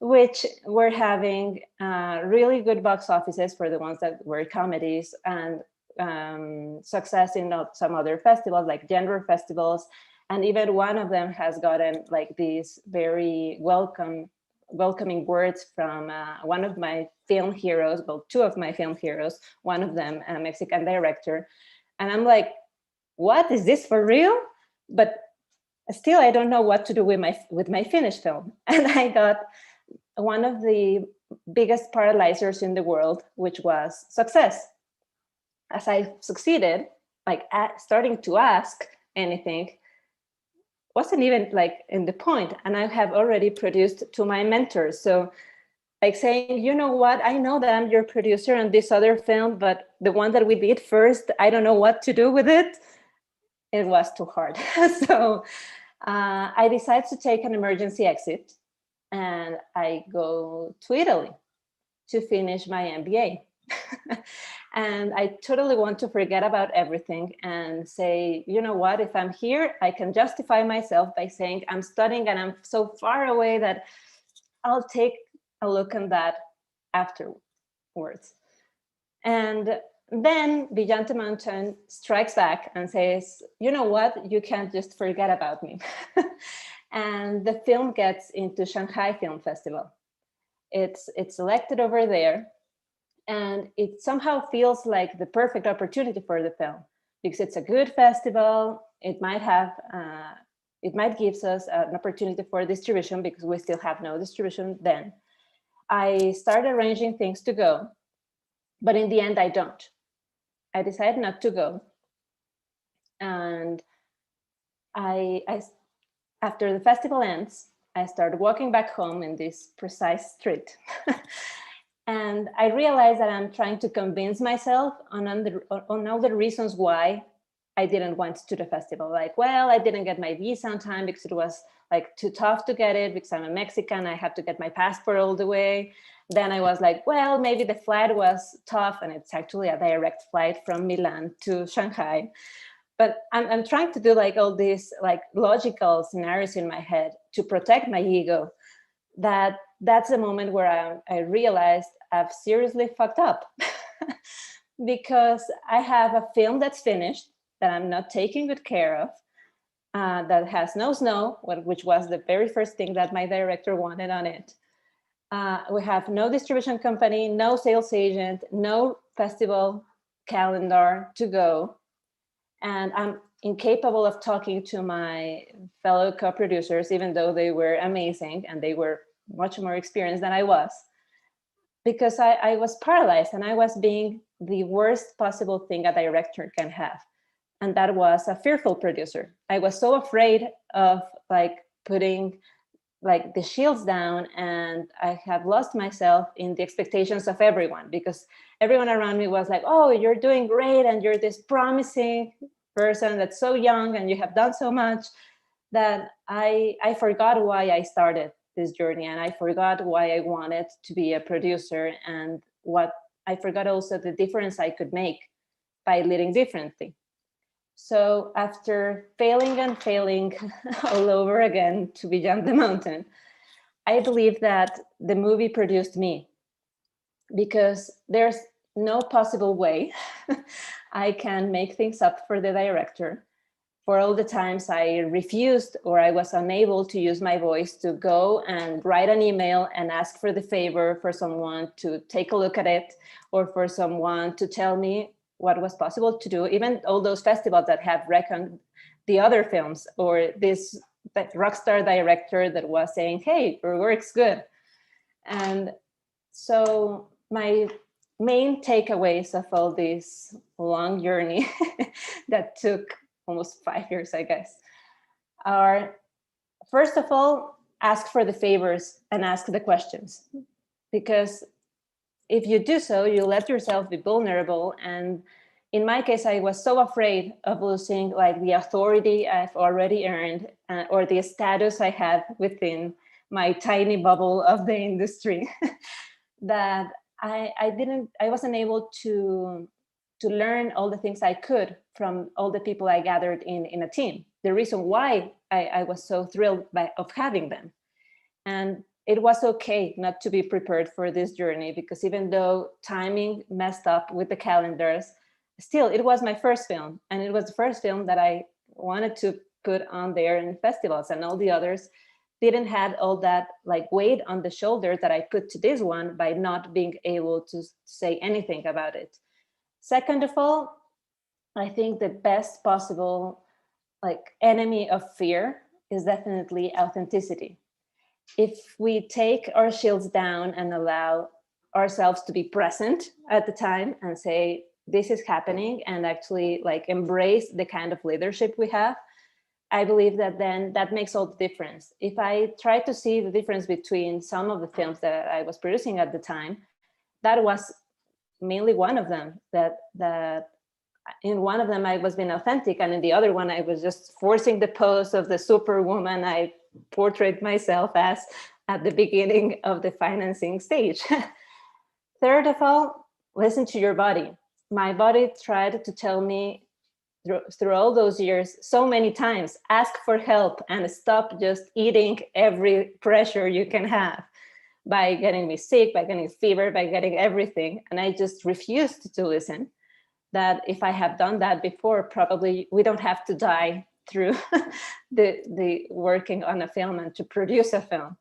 which were having really good box offices for the ones that were comedies, and success in some other festivals, like genre festivals. And even one of them has gotten like these very welcoming words from one of my film heroes, well, 2 of my film heroes, one of them a Mexican director. And I'm like, what, is this for real? But still, I don't know what to do with my finished film. And I got one of the biggest paralyzers in the world, which was success. As I succeeded, like starting to ask anything wasn't even like in the point. And I have already produced to my mentors. So like saying, you know what, I know that I'm your producer on this other film, but the one that we did first, I don't know what to do with it. It was too hard. So I decided to take an emergency exit, and I go to Italy to finish my MBA. And I totally want to forget about everything and say, you know what, if I'm here, I can justify myself by saying I'm studying and I'm so far away that I'll take a look at that afterwards. And then Villante Mountain strikes back and says, you know what, you can't just forget about me. And the film gets into Shanghai Film Festival. It's selected over there. And it somehow feels like the perfect opportunity for the film, because it's a good festival. It might give us an opportunity for distribution, because we still have no distribution then. I started arranging things to go, but in the end, I don't. I decided not to go. And after the festival ends, I started walking back home in this precise street. And I realized that I'm trying to convince myself on all the reasons why I didn't want to the festival. Like, well, I didn't get my visa on time because it was like too tough to get it because I'm a Mexican. I had to get my passport all the way. Then I was like, well, maybe the flight was tough, and it's actually a direct flight from Milan to Shanghai. But I'm trying to do like all these like logical scenarios in my head to protect my ego. That's the moment where I realized I've seriously fucked up because I have a film that's finished that I'm not taking good care of, that has no snow, which was the very first thing that my director wanted on it. We have no distribution company, no sales agent, no festival calendar to go. And I'm incapable of talking to my fellow co-producers, even though they were amazing and they were much more experienced than I was, because I was paralyzed and I was being the worst possible thing a director can have. And that was a fearful producer. I was so afraid of like putting like the shields down, and I have lost myself in the expectations of everyone, because everyone around me was like, oh, you're doing great and you're this promising person that's so young and you have done so much, that I forgot why I started this journey, and I forgot why I wanted to be a producer, and what I forgot also the difference I could make by leading differently. So after failing and failing all over again to Beyond the Mountain, I believe that the movie produced me, because there's no possible way I can make things up for the director for all the times I refused or I was unable to use my voice to go and write an email and ask for the favor for someone to take a look at it, or for someone to tell me what was possible to do. Even all those festivals that have reckoned the other films, or this rock star director that was saying, hey, your work's good. And so my main takeaways of all this long journey that took almost 5 years, I guess, are, first of all, ask for the favors and ask the questions. Because if you do so, you let yourself be vulnerable. And in my case, I was so afraid of losing like the authority I've already earned, or the status I had within my tiny bubble of the industry, that I wasn't able to learn all the things I could from all the people I gathered in a team. The reason why I was so thrilled of having them. And it was okay not to be prepared for this journey, because even though timing messed up with the calendars, still it was my first film, and it was the first film that I wanted to put on there in festivals, and all the others didn't have all that like weight on the shoulder that I put to this one by not being able to say anything about it. Second of all, I think the best possible like enemy of fear is definitely authenticity. If we take our shields down and allow ourselves to be present at the time and say, this is happening, and actually like embrace the kind of leadership we have, I believe that then that makes all the difference. If I try to see the difference between some of the films that I was producing at the time, that was mainly one of them, that in one of them I was being authentic, and in the other one I was just forcing the pose of the superwoman I portrayed myself as at the beginning of the financing stage. Third of all, listen to your body. My body tried to tell me through all those years so many times, ask for help and stop just eating every pressure you can have, by getting me sick, by getting fever, by getting everything. And I just refused to listen. That if I have done that before, probably we don't have to die through the working on a film and to produce a film.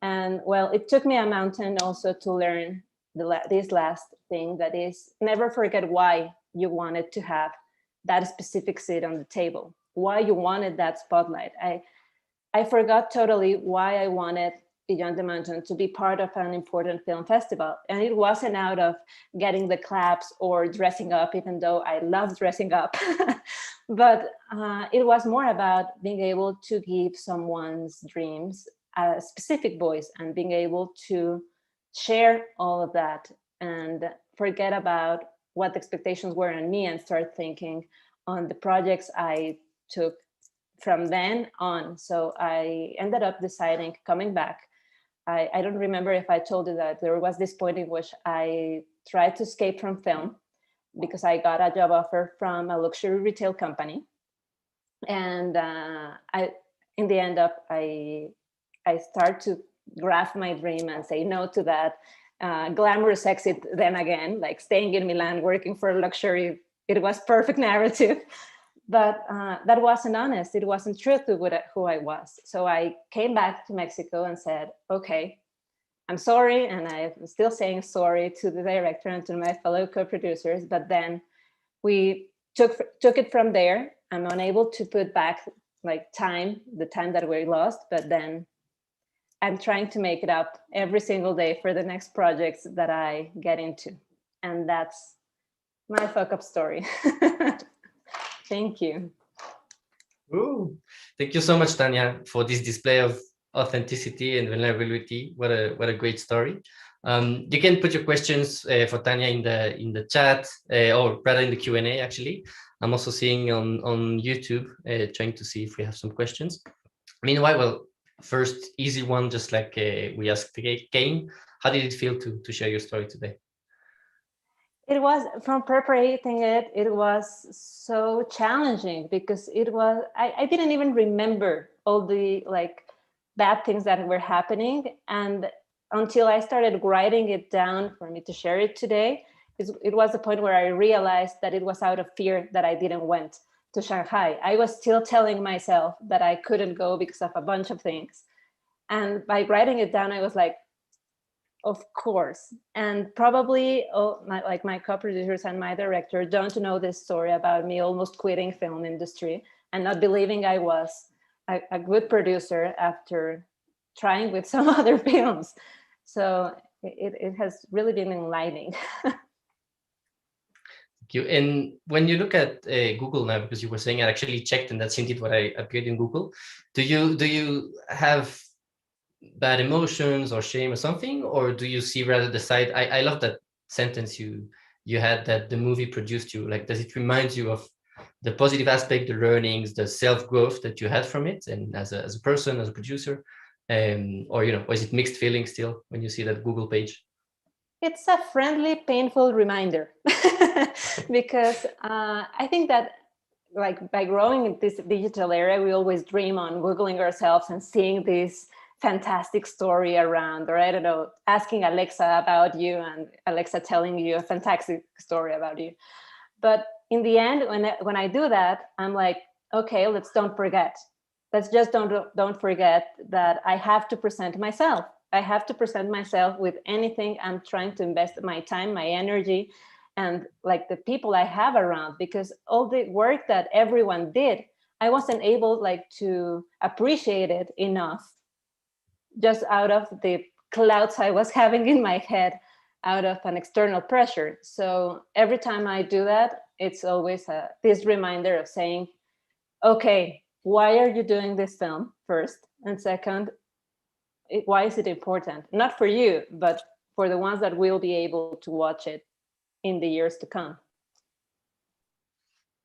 And well, it took me a mountain also to learn this last thing, that is, never forget why you wanted to have that specific seat on the table, why you wanted that spotlight. I forgot totally why I wanted Beyond the Mountain to be part of an important film festival. And it wasn't out of getting the claps or dressing up, even though I love dressing up. But it was more about being able to give someone's dreams a specific voice, and being able to share all of that and forget about what the expectations were on me and start thinking on the projects I took from then on. So I ended up deciding, coming back, I don't remember if I told you that there was this point in which I tried to escape from film because I got a job offer from a luxury retail company. And in the end up, I start to grasp my dream and say no to that glamorous exit then again, like staying in Milan, working for luxury. It was perfect narrative, but that wasn't honest. It wasn't true to who I was. So I came back to Mexico and said, okay, I'm sorry. And I'm still saying sorry to the director and to my fellow co-producers, but then we took it from there. I'm unable to put back like the time that we lost, but then I'm trying to make it up every single day for the next projects that I get into. And that's my fuck up story. Thank you. Ooh, thank you so much, Tanya, for this display of authenticity and vulnerability. What a great story. You can put your questions for Tanya in the chat, or rather in the Q&A. Actually, I'm also seeing on YouTube, trying to see if we have some questions. Meanwhile, well, first easy one, just like we asked Kane, how did it feel to share your story today? It was, from preparing it was so challenging, because it was, I didn't even remember all the like bad things that were happening. And until I started writing it down for me to share it today, it was the point where I realized that it was out of fear that I didn't went to Shanghai. I was still telling myself that I couldn't go because of a bunch of things. And by writing it down, I was like, of course. And probably my co-producers and my director don't know this story about me almost quitting film industry and not believing I was a good producer after trying with some other films. So it has really been enlightening. You. And when you look at Google now, because you were saying I actually checked and that's indeed what I appeared in Google, do you have bad emotions or shame or something, or do you see rather the side? I love that sentence you had, that the movie produced you. Like, does it remind you of the positive aspect, the learnings, the self-growth that you had from it, and as a person, as a producer, or was it mixed feelings still when you see that Google page? it's a friendly, painful reminder because I think that like by growing in this digital era, we always dream on Googling ourselves and seeing this fantastic story around, or I don't know, asking Alexa about you and Alexa telling you a fantastic story about you. But in the end, when I do that, I'm like, okay, let's don't forget. Let's just don't forget that I have to present myself. I have to present myself with anything I'm trying to invest my time, my energy, and like the people I have around, because all the work that everyone did, I wasn't able like to appreciate it enough just out of the clouds I was having in my head out of an external pressure. So every time I do that, it's always this reminder of saying, okay, why are you doing this film first? And second, why is it important? Not for you, but for the ones that will be able to watch it in the years to come.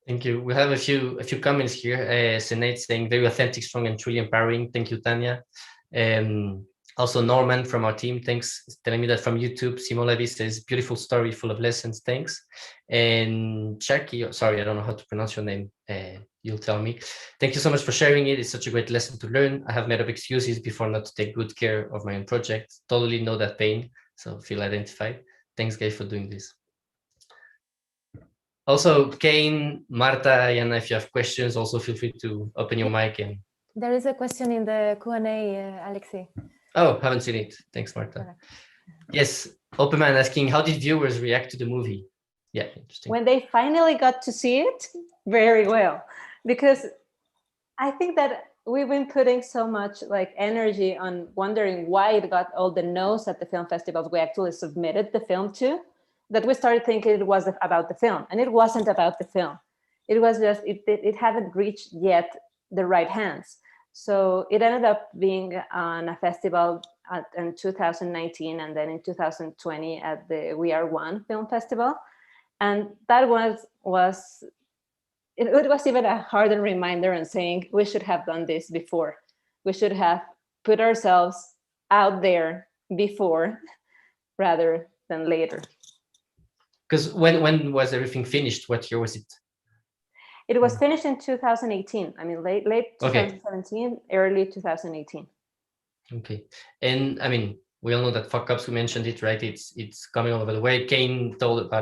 Thank you. We have a few comments here. Sinead saying very authentic, strong, and truly empowering. Thank you, Tanya. Also, Norman from our team, thanks, telling me that from YouTube. Simon Levy says, beautiful story, full of lessons, thanks. And Cherky, sorry, I don't know how to pronounce your name. You'll tell me. Thank you so much for sharing it. It's such a great lesson to learn. I have made up excuses before not to take good care of my own project. Totally know that pain, so feel identified. Thanks, guys, for doing this. Also, Kane, Marta, and if you have questions, also feel free to open your mic. And there is a question in the Q&A, Alexei. Oh, haven't seen it. Thanks, Marta. Yes, Openman asking, how did viewers react to the movie? Yeah, interesting. When they finally got to see it, very well, because I think that we've been putting so much like energy on wondering why it got all the no's at the film festivals we actually submitted the film to, that we started thinking it was about the film, and it wasn't about the film. It was just, it hadn't reached yet the right hands. So it ended up being on a festival in 2019, and then in 2020 at the We Are One Film Festival. And that was it was even a harder reminder and saying, we should have done this before. We should have put ourselves out there before rather than later. Because when was everything finished? What year was it? It was finished in 2018. I mean, late 2017, okay. Early 2018. Okay. And I mean, we all know that fuck ups, we mentioned it, right? It's coming all over the way. Kane told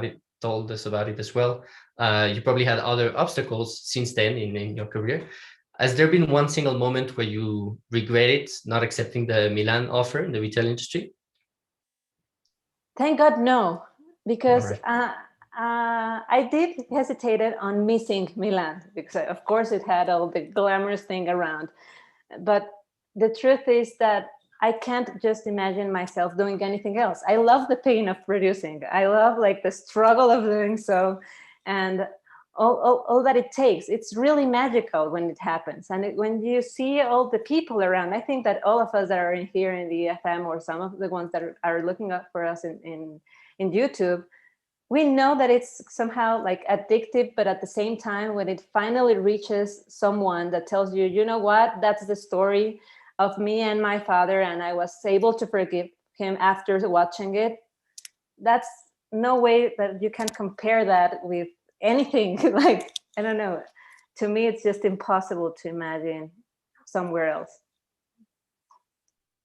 us about it as well. You probably had other obstacles since then in your career. Has there been one single moment where you regretted not accepting the Milan offer in the retail industry? Thank God, no, because I did hesitated on missing Milan because, of course, it had all the glamorous thing around. But the truth is that I can't just imagine myself doing anything else. I love the pain of producing. I love like the struggle of doing so, and all that it takes. It's really magical when it happens. And when you see all the people around, I think that all of us that are here in the EFM, or some of the ones that are looking up for us in YouTube, we know that it's somehow like addictive, but at the same time, when it finally reaches someone that tells you, you know what, that's the story of me and my father, and I was able to forgive him after watching it, that's no way that you can compare that with anything. Like, I don't know. To me, it's just impossible to imagine somewhere else.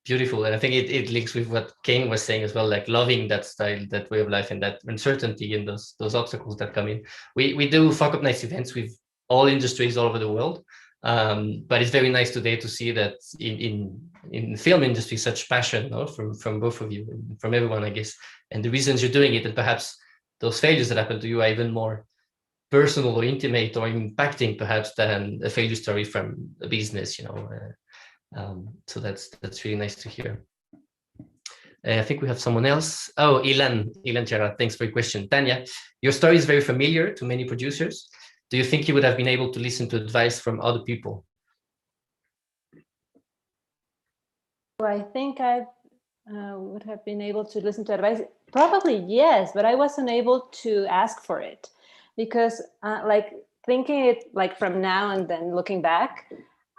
Beautiful. And I think it links with what Kane was saying as well, like loving that style, that way of life, and that uncertainty and those obstacles that come in. We do Fuck Up Nights events with all industries all over the world. But it's very nice today to see that in the film industry, such passion, no? from both of you, from everyone, I guess. And the reasons you're doing it, and perhaps those failures that happen to you are even more personal or intimate or impacting perhaps than a failure story from a business, so that's really nice to hear. I think we have someone else. Oh, Ilan Gerard, thanks for your question. Tanya, your story is very familiar to many producers. Do you think you would have been able to listen to advice from other people? Well, I think I would have been able to listen to advice. Probably yes, but I wasn't able to ask for it because like thinking it like from now and then looking back,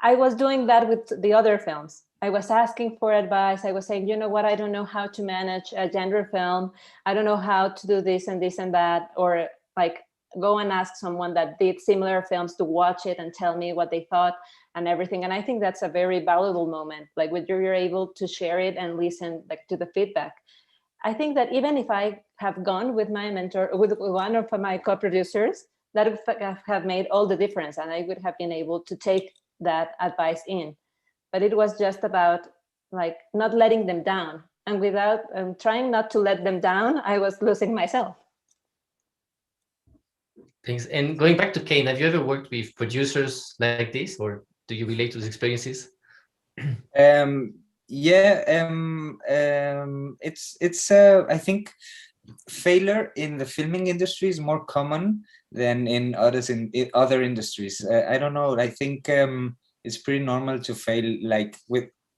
I was doing that with the other films. I was asking for advice. I was saying, you know what, I don't know how to manage a gender film. I don't know how to do this and this and that. Or like go and ask someone that did similar films to watch it and tell me what they thought and everything. And I think that's a very valuable moment, like when you're able to share it and listen like to the feedback. I think that even if I have gone with my mentor, with one of my co-producers, that would have made all the difference. And I would have been able to take that advice in. But it was just about like not letting them down. And without trying not to let them down, I was losing myself. Thanks. And going back to Kane, have you ever worked with producers like this, or do you relate to these experiences? It's I think failure in the filming industry is more common than in other industries. I don't know. I think it's pretty normal to fail, like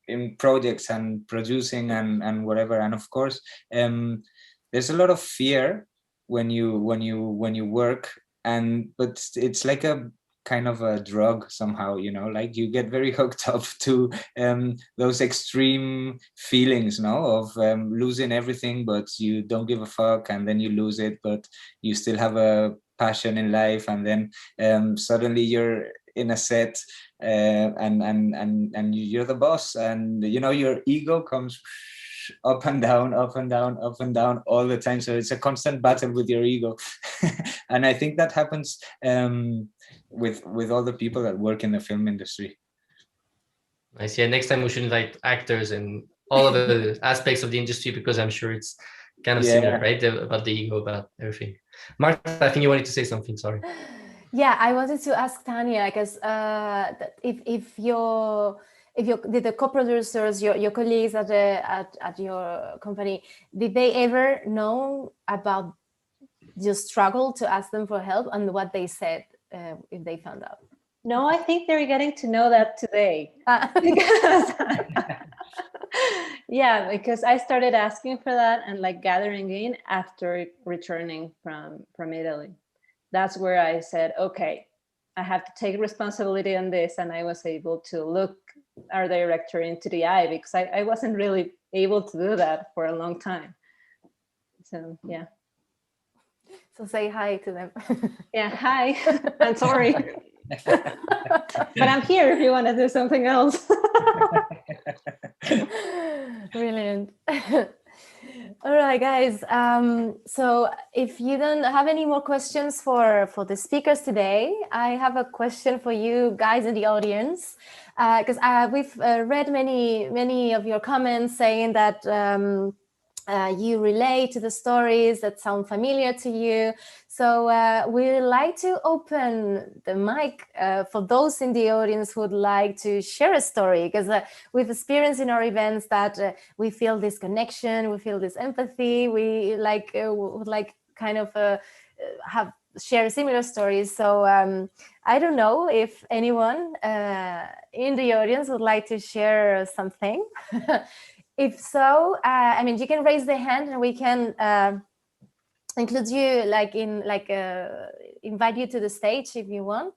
in projects and producing and whatever. And of course, there's a lot of fear when you work, but it's like a kind of a drug somehow, like you get very hooked up to those extreme feelings, of losing everything, but you don't give a fuck, and then you lose it, but you still have a passion in life, and then suddenly you're in a set and you're the boss, and your ego comes up and down, up and down, up and down all the time. So it's a constant battle with your ego. And I think that happens with all the people that work in the film industry. Nice. Yeah, next time we should invite actors and all of the aspects of the industry, because I'm sure it's kind of similar, right? About the ego, about everything. Marta, I think you wanted to say something, sorry. Yeah, I wanted to ask Tanya, because if the co-producers, your colleagues at your company, did they ever know about your struggle to ask them for help, and what they said if they found out? No, I think they're getting to know that today. Because I started asking for that and like gathering in after returning from Italy. That's where I said, okay, I have to take responsibility on this. And I was able to look our director into the eye, because I wasn't really able to do that for a long time. So, yeah. So say hi to them. Yeah, hi. I'm sorry. But I'm here if you want to do something else. Brilliant. All right, guys. So if you don't have any more questions for the speakers today, I have a question for you guys in the audience, because we've read many of your comments saying that you relate to the stories that sound familiar to you. So we'd like to open the mic for those in the audience who would like to share a story, because we've experienced in our events that we feel this connection, we feel this empathy, we would like kind of share similar stories. So I don't know if anyone in the audience would like to share something. If so, I mean, you can raise the hand and we can include you, invite you to the stage if you want,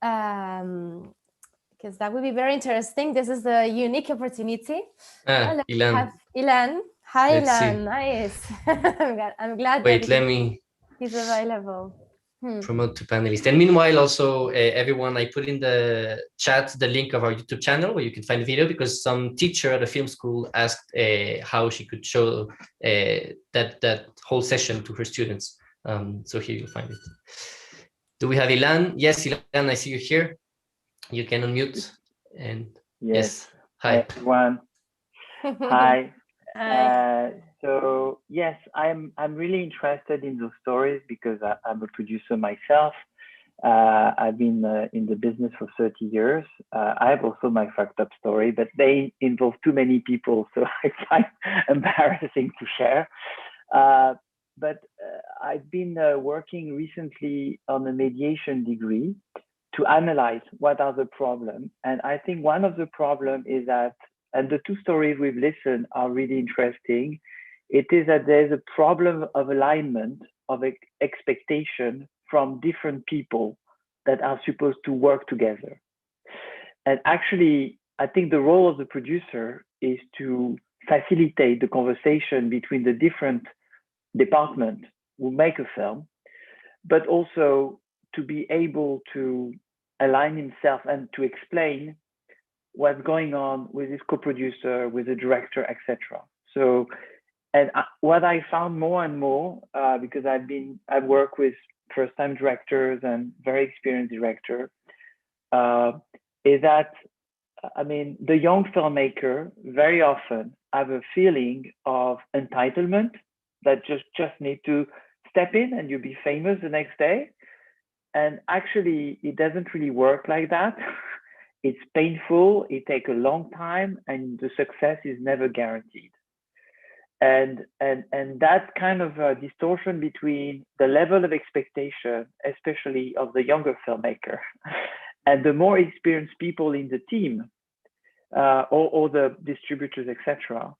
because that would be very interesting. This is a unique opportunity. Ilan. Ilan. Hi, Let's Ilan. see. Nice. I'm glad. Wait, let me. He's available. Promote to panelists. And meanwhile, also everyone, I put in the chat the link of our YouTube channel where you can find the video, because some teacher at a film school asked how she could show that whole session to her students. So here you'll find it. Do we have Ilan? Yes, Ilan, I see you here. You can unmute. And yes. Hi, everyone. Hi. Hi. So yes, I'm really interested in those stories because I'm a producer myself. I've been in the business for 30 years. I have also my fucked up story, but they involve too many people, so I find embarrassing to share. But I've been working recently on a mediation degree to analyze what are the problems. And I think one of the problems is that, and the two stories we've listened are really interesting, it is that there's a problem of alignment of expectation from different people that are supposed to work together. And actually, I think the role of the producer is to facilitate the conversation between the different departments who make a film, but also to be able to align himself and to explain what's going on with his co-producer, with the director, etc. So, and what I found more and more, because I've worked with first-time directors and very experienced director, is that, I mean, the young filmmaker very often have a feeling of entitlement that just need to step in and you'll be famous the next day. And actually, it doesn't really work like that. It's painful, it takes a long time, and the success is never guaranteed. And that kind of distortion between the level of expectation, especially of the younger filmmaker, and the more experienced people in the team, or the distributors, etc.,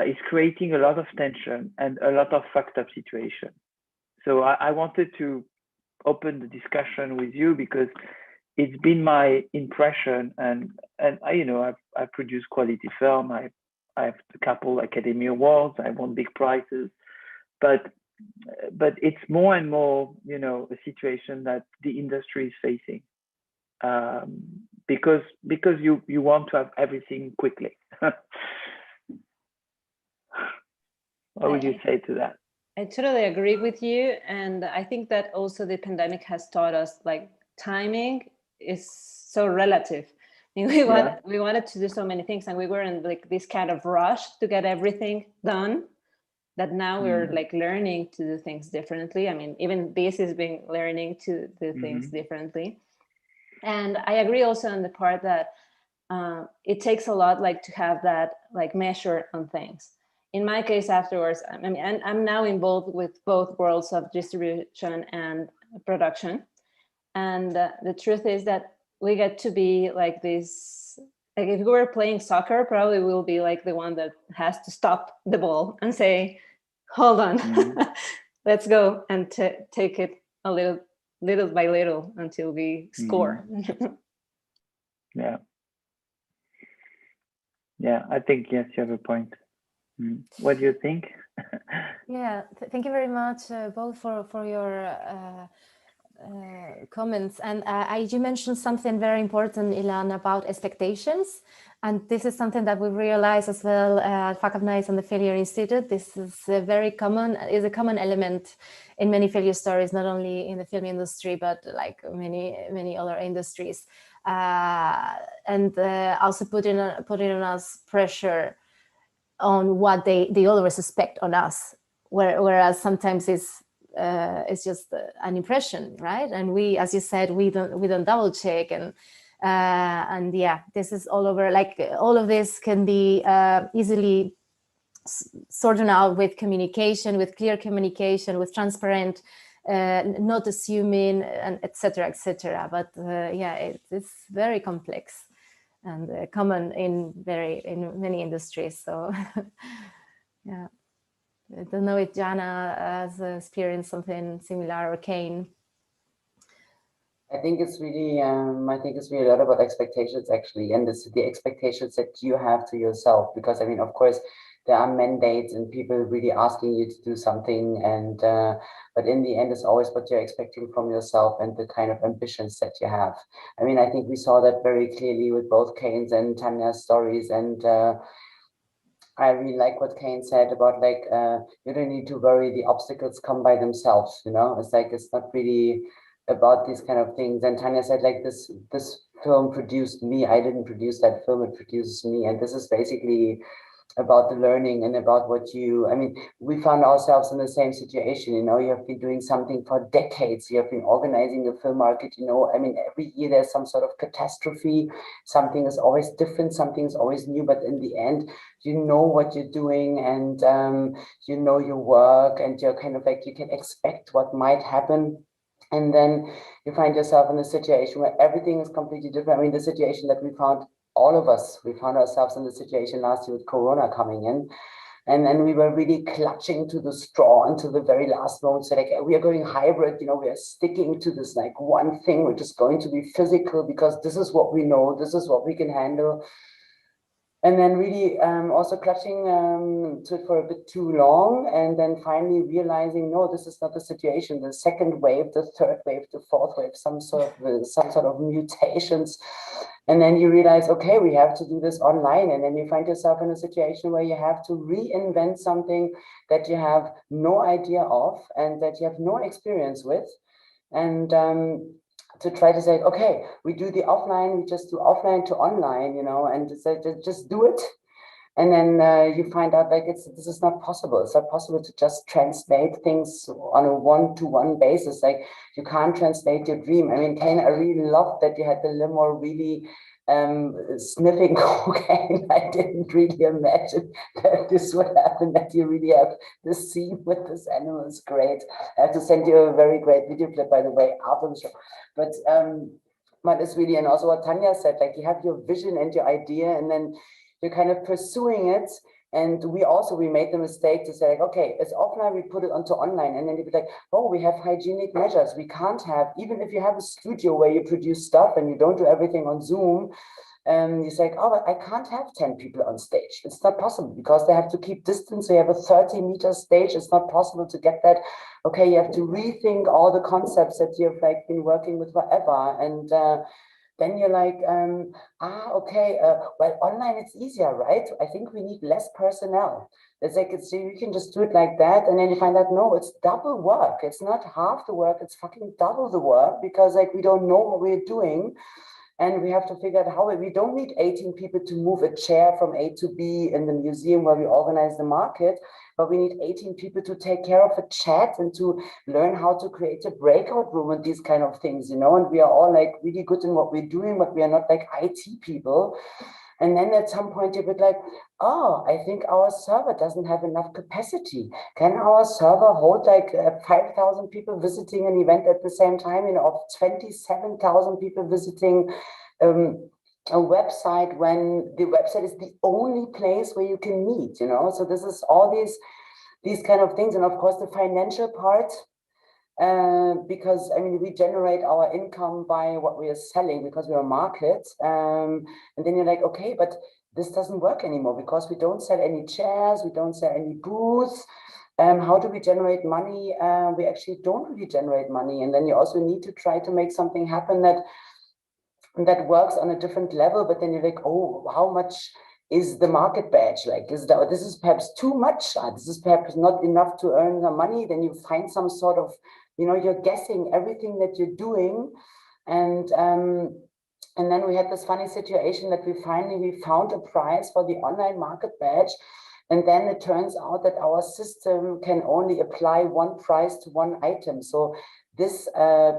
is creating a lot of tension and a lot of fucked up situation. So I wanted to open the discussion with you because it's been my impression, and I, you know, I produce quality film. I have a couple Academy Awards. I won big prizes, but it's more and more, you know, a situation that the industry is facing, because you want to have everything quickly. What would you say to that? I totally agree with you, and I think that also the pandemic has taught us like timing is so relative. I mean, we wanted to do so many things, and we were in like this kind of rush to get everything done, that now we're like learning to do things differently. I mean, even this is being learning to do things differently. And I agree also on the part that it takes a lot like to have that like measure on things. In my case, afterwards, I mean, and I'm now involved with both worlds of distribution and production. And the truth is that we get to be like this, like if we were playing soccer, probably we'll be like the one that has to stop the ball and say, hold on, let's go, and take it a little by little until we score. Yeah. Yeah, I think, yes, you have a point. What do you think? Yeah, thank you very much, both for your comments. And you mentioned something very important, Ilan, about expectations. And this is something that we realize as well at Fuck Up Nights and the Failure Institute. This is a common element in many failure stories, not only in the film industry, but like many other industries. And also putting on us pressure on what they always expect on us, whereas sometimes it's just an impression, right? And we, as you said, we don't double check, and yeah, this is all over. Like all of this can be easily sorted out with communication, with clear communication, with transparent, not assuming, and etc. But yeah, it's very complex and common in many industries. So yeah, I don't know if Jana has experienced something similar, or Kane. I think it's really a lot about expectations, actually, and the expectations that you have to yourself. Because I mean, of course, there are mandates and people really asking you to do something, and but in the end, it's always what you're expecting from yourself and the kind of ambitions that you have. I mean, I think we saw that very clearly with both Kane's and Tanya's stories, and I really like what Kane said about like you don't need to worry, the obstacles come by themselves. You know, it's like it's not really about these kind of things. And Tanya said, like, this film produced me. I didn't produce that film, it produces me. And this is basically about the learning and about what you, I mean, we found ourselves in the same situation. You know, you have been doing something for decades. You have been organizing the film market. You know, I mean, every year there's some sort of catastrophe. Something is always different. Something is always new. But in the end, you know what you're doing, and you know your work, and you're kind of like, you can expect what might happen. And then you find yourself in a situation where everything is completely different. I mean, the situation that we found, all of us, we found ourselves in the situation last year with Corona coming in. And then we were really clutching to the straw until the very last moment. So like, we are going hybrid, you know, we are sticking to this like one thing, which is going to be physical, because this is what we know, this is what we can handle. And then really also clutching to it for a bit too long, and then finally realizing, no, this is not the situation. The second wave, the third wave, the fourth wave, some sort of mutations. And then you realize, okay, we have to do this online. And then you find yourself in a situation where you have to reinvent something that you have no idea of and that you have no experience with. And to try to say, okay, we do the offline, we just do offline to online, you know, and just do it. And then you find out like this is not possible. It's not possible to just translate things on a one-to-one basis. Like you can't translate your dream. I mean, Kane, I really loved that you had the limo really sniffing cocaine. I didn't really imagine that this would happen, that you really have this scene with this animal. Is great. I have to send you a very great video clip, by the way, after the show. But it's really, and also what Tanya said, like you have your vision and your idea, and then you're kind of pursuing it. And we made the mistake to say, like, okay, it's offline, we put it onto online. And then you'd be like, oh, we have hygienic measures. We can't have, even if you have a studio where you produce stuff and you don't do everything on Zoom, you say, oh, but I can't have 10 people on stage. It's not possible because they have to keep distance. So you have a 30-meter stage. It's not possible to get that. Okay, you have to rethink all the concepts that you've like been working with forever. And then you're like, okay, well, online it's easier, right? I think we need less personnel. It's like, you can just do it like that. And then you find out, no, it's double work. It's not half the work, it's fucking double the work, because like we don't know what we're doing. And we have to figure out how we don't need 18 people to move a chair from A to B in the museum where we organize the market, but we need 18 people to take care of a chat and to learn how to create a breakout room and these kind of things, you know, and we are all like really good in what we're doing, but we are not like IT people. And then at some point you're a bit like, oh, I think our server doesn't have enough capacity. Can our server hold like 5,000 people visiting an event at the same time, you know, of 27,000 people visiting a website when the website is the only place where you can meet, you know? So this is all these kind of things. And of course, the financial part, because I mean, we generate our income by what we are selling because we're a market. And then you're like, okay, but this doesn't work anymore because we don't sell any chairs, we don't sell any booths. How do we generate money? We actually don't really generate money. And then you also need to try to make something happen that works on a different level. But then you're like, oh, how much is the market badge? Like, this is perhaps too much. This is perhaps not enough to earn the money. Then you find some sort of, you know, you're guessing everything that you're doing. And then we had this funny situation that we found a price for the online market badge. And then it turns out that our system can only apply one price to one item. So this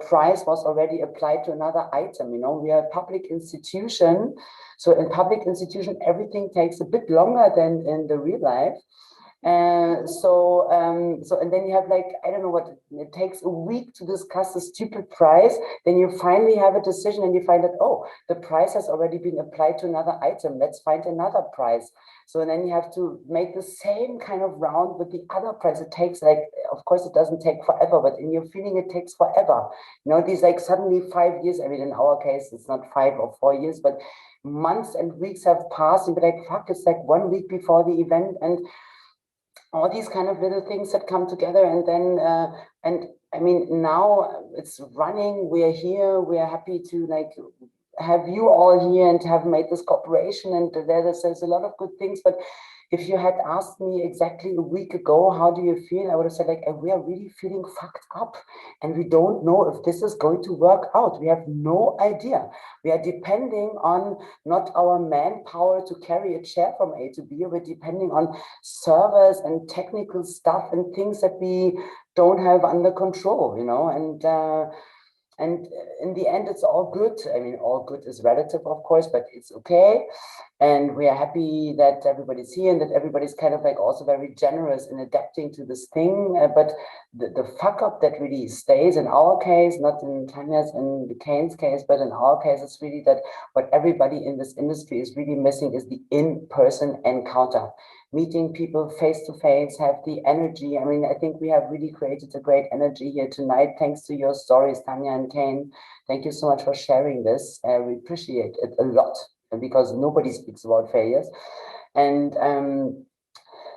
price was already applied to another item. You know, we are a public institution. So in public institution, everything takes a bit longer than in the real life. So and then you have like, I don't know what, it takes a week to discuss the stupid price. Then you finally have a decision and you find that, oh, the price has already been applied to another item. Let's find another price. So then you have to make the same kind of round with the other price. It takes like, of course, it doesn't take forever, but in your feeling, it takes forever. You know, these like suddenly 5 years, I mean, in our case, it's not 5 or 4 years, but months and weeks have passed and be like, fuck, it's like 1 week before the event. And all these kind of little things that come together. And then, and I mean, now it's running, we're here, we're happy to like have you all here and have made this cooperation. And there's a lot of good things, but if you had asked me exactly a week ago, how do you feel? I would have said like, we are really feeling fucked up and we don't know if this is going to work out. We have no idea. We are depending on not our manpower to carry a chair from A to B. We're depending on servers and technical stuff and things that we don't have under control, you know, and in the end, it's all good. I mean, all good is relative, of course, but it's okay. And we are happy that everybody's here and that everybody's kind of like also very generous in adapting to this thing. But the fuck up that really stays in our case, not in Tanya's and Kane's case, but in our case, it's really that what everybody in this industry is really missing is the in-person encounter. Meeting people face to face, have the energy. I mean, I think we have really created a great energy here tonight, thanks to your stories, Tanya and Kane. Thank you so much for sharing this. We appreciate it a lot, because nobody speaks about failures. And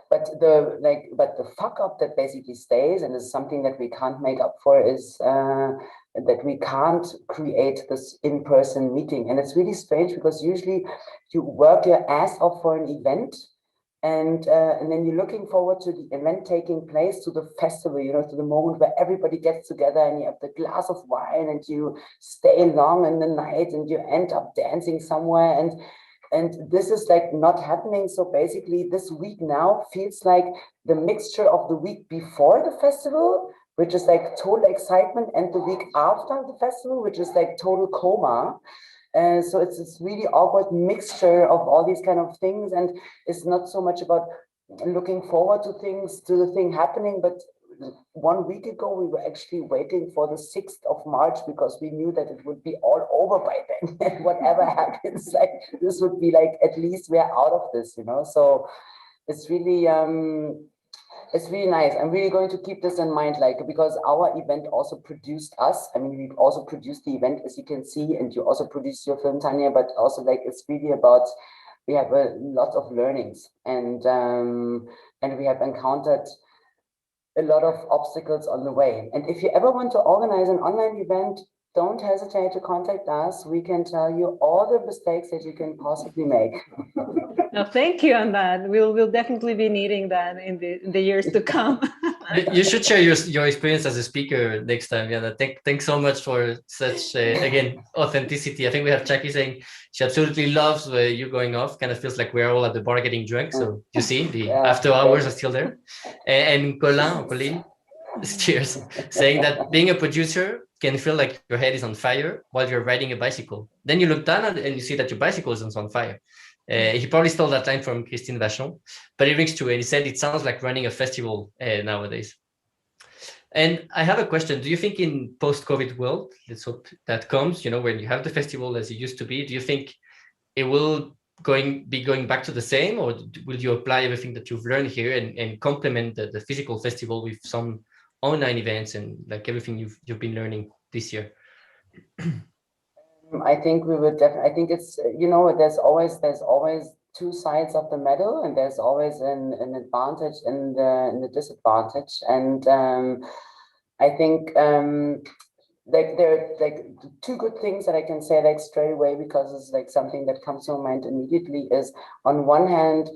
but the fuck up that basically stays and is something that we can't make up for is that we can't create this in-person meeting. And it's really strange because usually you work your ass off for an event, and then you're looking forward to the event taking place, to the festival, you know, to the moment where everybody gets together and you have the glass of wine and you stay long in the night and you end up dancing somewhere. And this is like not happening. So basically this week now feels like the mixture of the week before the festival, which is like total excitement, and the week after the festival, which is like total coma. So it's this really awkward mixture of all these kind of things, and it's not so much about looking forward to things, to the thing happening, but 1 week ago we were actually waiting for the 6th of March because we knew that it would be all over by then, and whatever happens, like this would be like, at least we're out of this, you know. So it's really nice. I'm really going to keep this in mind, like, because our event also produced us. I mean, we've also produced the event, as you can see, and you also produced your film, Tanya, but also like, it's really about, we have a lot of learnings, and we have encountered a lot of obstacles on the way. And if you ever want to organize an online event, don't hesitate to contact us. We can tell you all the mistakes that you can possibly make. No, thank you on that. We'll definitely be needing that in the years to come. You should share your experience as a speaker next time. Yeah, thanks so much for such again authenticity. I think we have Jackie saying she absolutely loves you going off. Kind of feels like we're all at the bar getting drunk. So you see, the after hours are still there. And Colin, cheers, saying that being a producer can feel like your head is on fire while you're riding a bicycle. Then you look down and you see that your bicycle isn't on fire. He probably stole that line from Christine Vachon, but it rings true. And he said it sounds like running a festival nowadays. And I have a question. Do you think in post-COVID world, let's hope that comes, you know, when you have the festival as it used to be, do you think it will be going back to the same, or will you apply everything that you've learned here and complement the physical festival with some online events and like everything you've been learning this year? I think we would definitely, I think it's, you know, there's always two sides of the medal, and there's always an advantage and the disadvantage. And I think like there are like two good things that I can say like straight away, because it's like something that comes to mind immediately, is on one hand,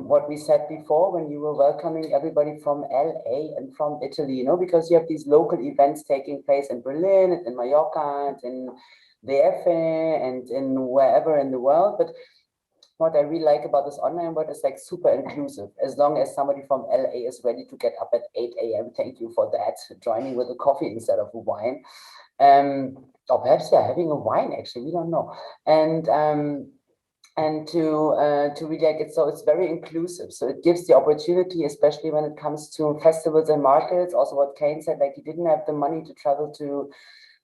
what we said before when you were welcoming everybody from LA and from Italy, you know, because you have these local events taking place in Berlin and in Mallorca and in DF and in wherever in the world. But what I really like about this online world is like super inclusive. As long as somebody from LA is ready to get up at 8 a.m., thank you for that, joining with a coffee instead of a wine. Or perhaps they're having a wine, actually, we don't know. And to really like it, so it's very inclusive. So it gives the opportunity, especially when it comes to festivals and markets. Also what Kane said, like he didn't have the money to travel to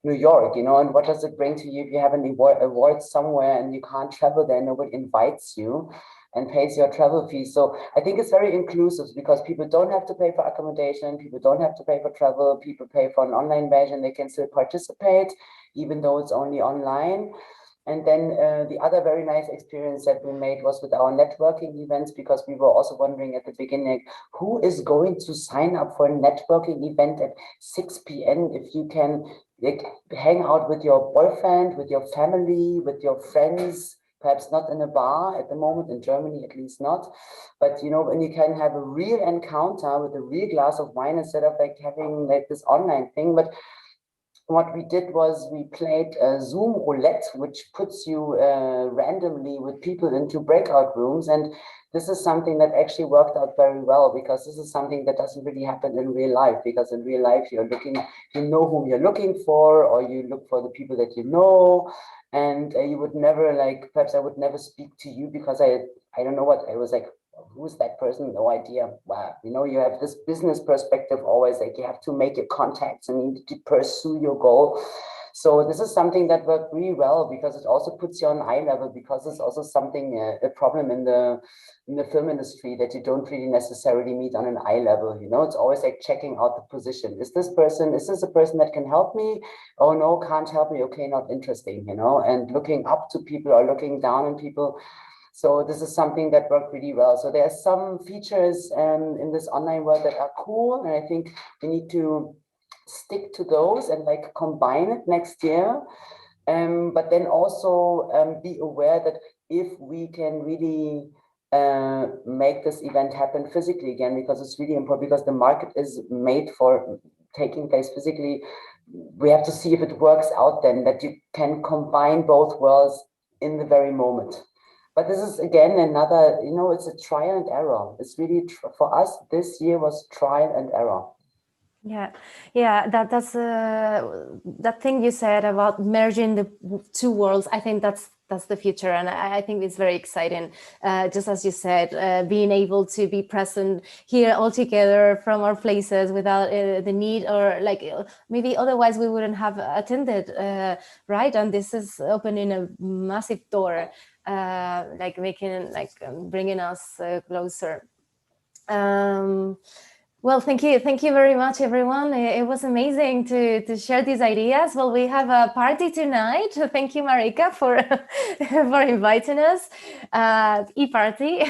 New York, you know, and what does it bring to you if you have an award somewhere and you can't travel there, nobody invites you and pays your travel fee. So I think it's very inclusive because people don't have to pay for accommodation, people don't have to pay for travel, people pay for an online version, they can still participate, even though it's only online. And then the other very nice experience that we made was with our networking events, because we were also wondering at the beginning, who is going to sign up for a networking event at 6 p.m. if you can like hang out with your boyfriend, with your family, with your friends, perhaps not in a bar at the moment, in Germany at least not. But you know, when you can have a real encounter with a real glass of wine instead of like having like this online thing. But what we did was we played Zoom roulette, which puts you randomly with people into breakout rooms. And this is something that actually worked out very well, because this is something that doesn't really happen in real life, because in real life you know whom you're looking for, or you look for the people that you know. And you would never, like, perhaps I would never speak to you because I don't know what, I was like, who's that person? No idea. Wow. You know, you have this business perspective always, like you have to make your contacts and you need to pursue your goal. So this is something that worked really well, because it also puts you on eye level, because it's also something, a problem in the film industry, that you don't really necessarily meet on an eye level. You know, it's always like checking out the position. Is this a person that can help me? Oh no, can't help me. Okay, not interesting, you know, and looking up to people or looking down on people. So this is something that worked really well. So there are some features in this online world that are cool, and I think we need to stick to those and like combine it next year. But then also be aware that if we can really make this event happen physically again, because it's really important, because the market is made for taking place physically, we have to see if it works out then, that you can combine both worlds in the very moment. But this is again another, you know, it's a trial and error. It's really, for us, this year was trial and error. Yeah, that's that thing you said about merging the two worlds. I think that's the future, and I think it's very exciting. Just as you said, being able to be present here all together from our places without the need, or like maybe otherwise we wouldn't have attended, right? And this is opening a massive door, like making, like bringing us closer. Well, thank you very much, everyone. It was amazing to share these ideas. Well, we have a party tonight. Thank you, Marika, for for inviting us. E-party.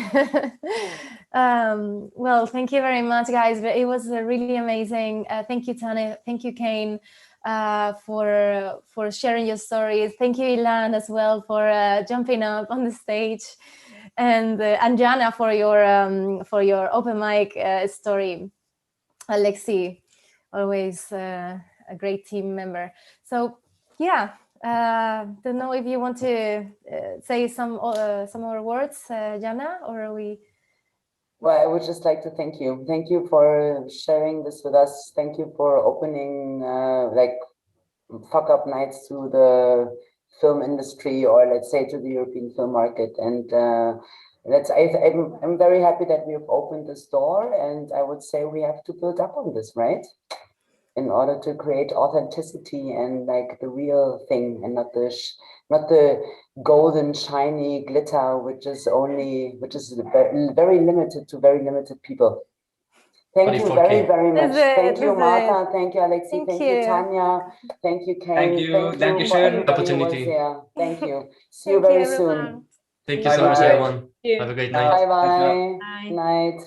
Well, thank you very much, guys. It was really amazing. Thank you, Tane. Thank you, Kane, for sharing your stories. Thank you, Ilan, as well, for jumping up on the stage, and Jana for your open mic story. Alexi, always a great team member. So yeah, don't know if you want to say some more words, Jana, or are we? Well, I would just like to thank you. Thank you for sharing this with us. Thank you for opening like fuck up nights to the film industry, or let's say to the European film market. And I'm very happy that we have opened this door, and I would say we have to build up on this, right? In order to create authenticity and like the real thing, and not the golden shiny glitter, which is very limited to very limited people. Thank you very, very much. Thank you, Martha. Thank you, Alexi. Thank you, Tanya. Thank you, Kane. Thank you for everybody who was here. Thank you. See you very soon. Thank you so much, everyone. Have a great night. Bye-bye. Night.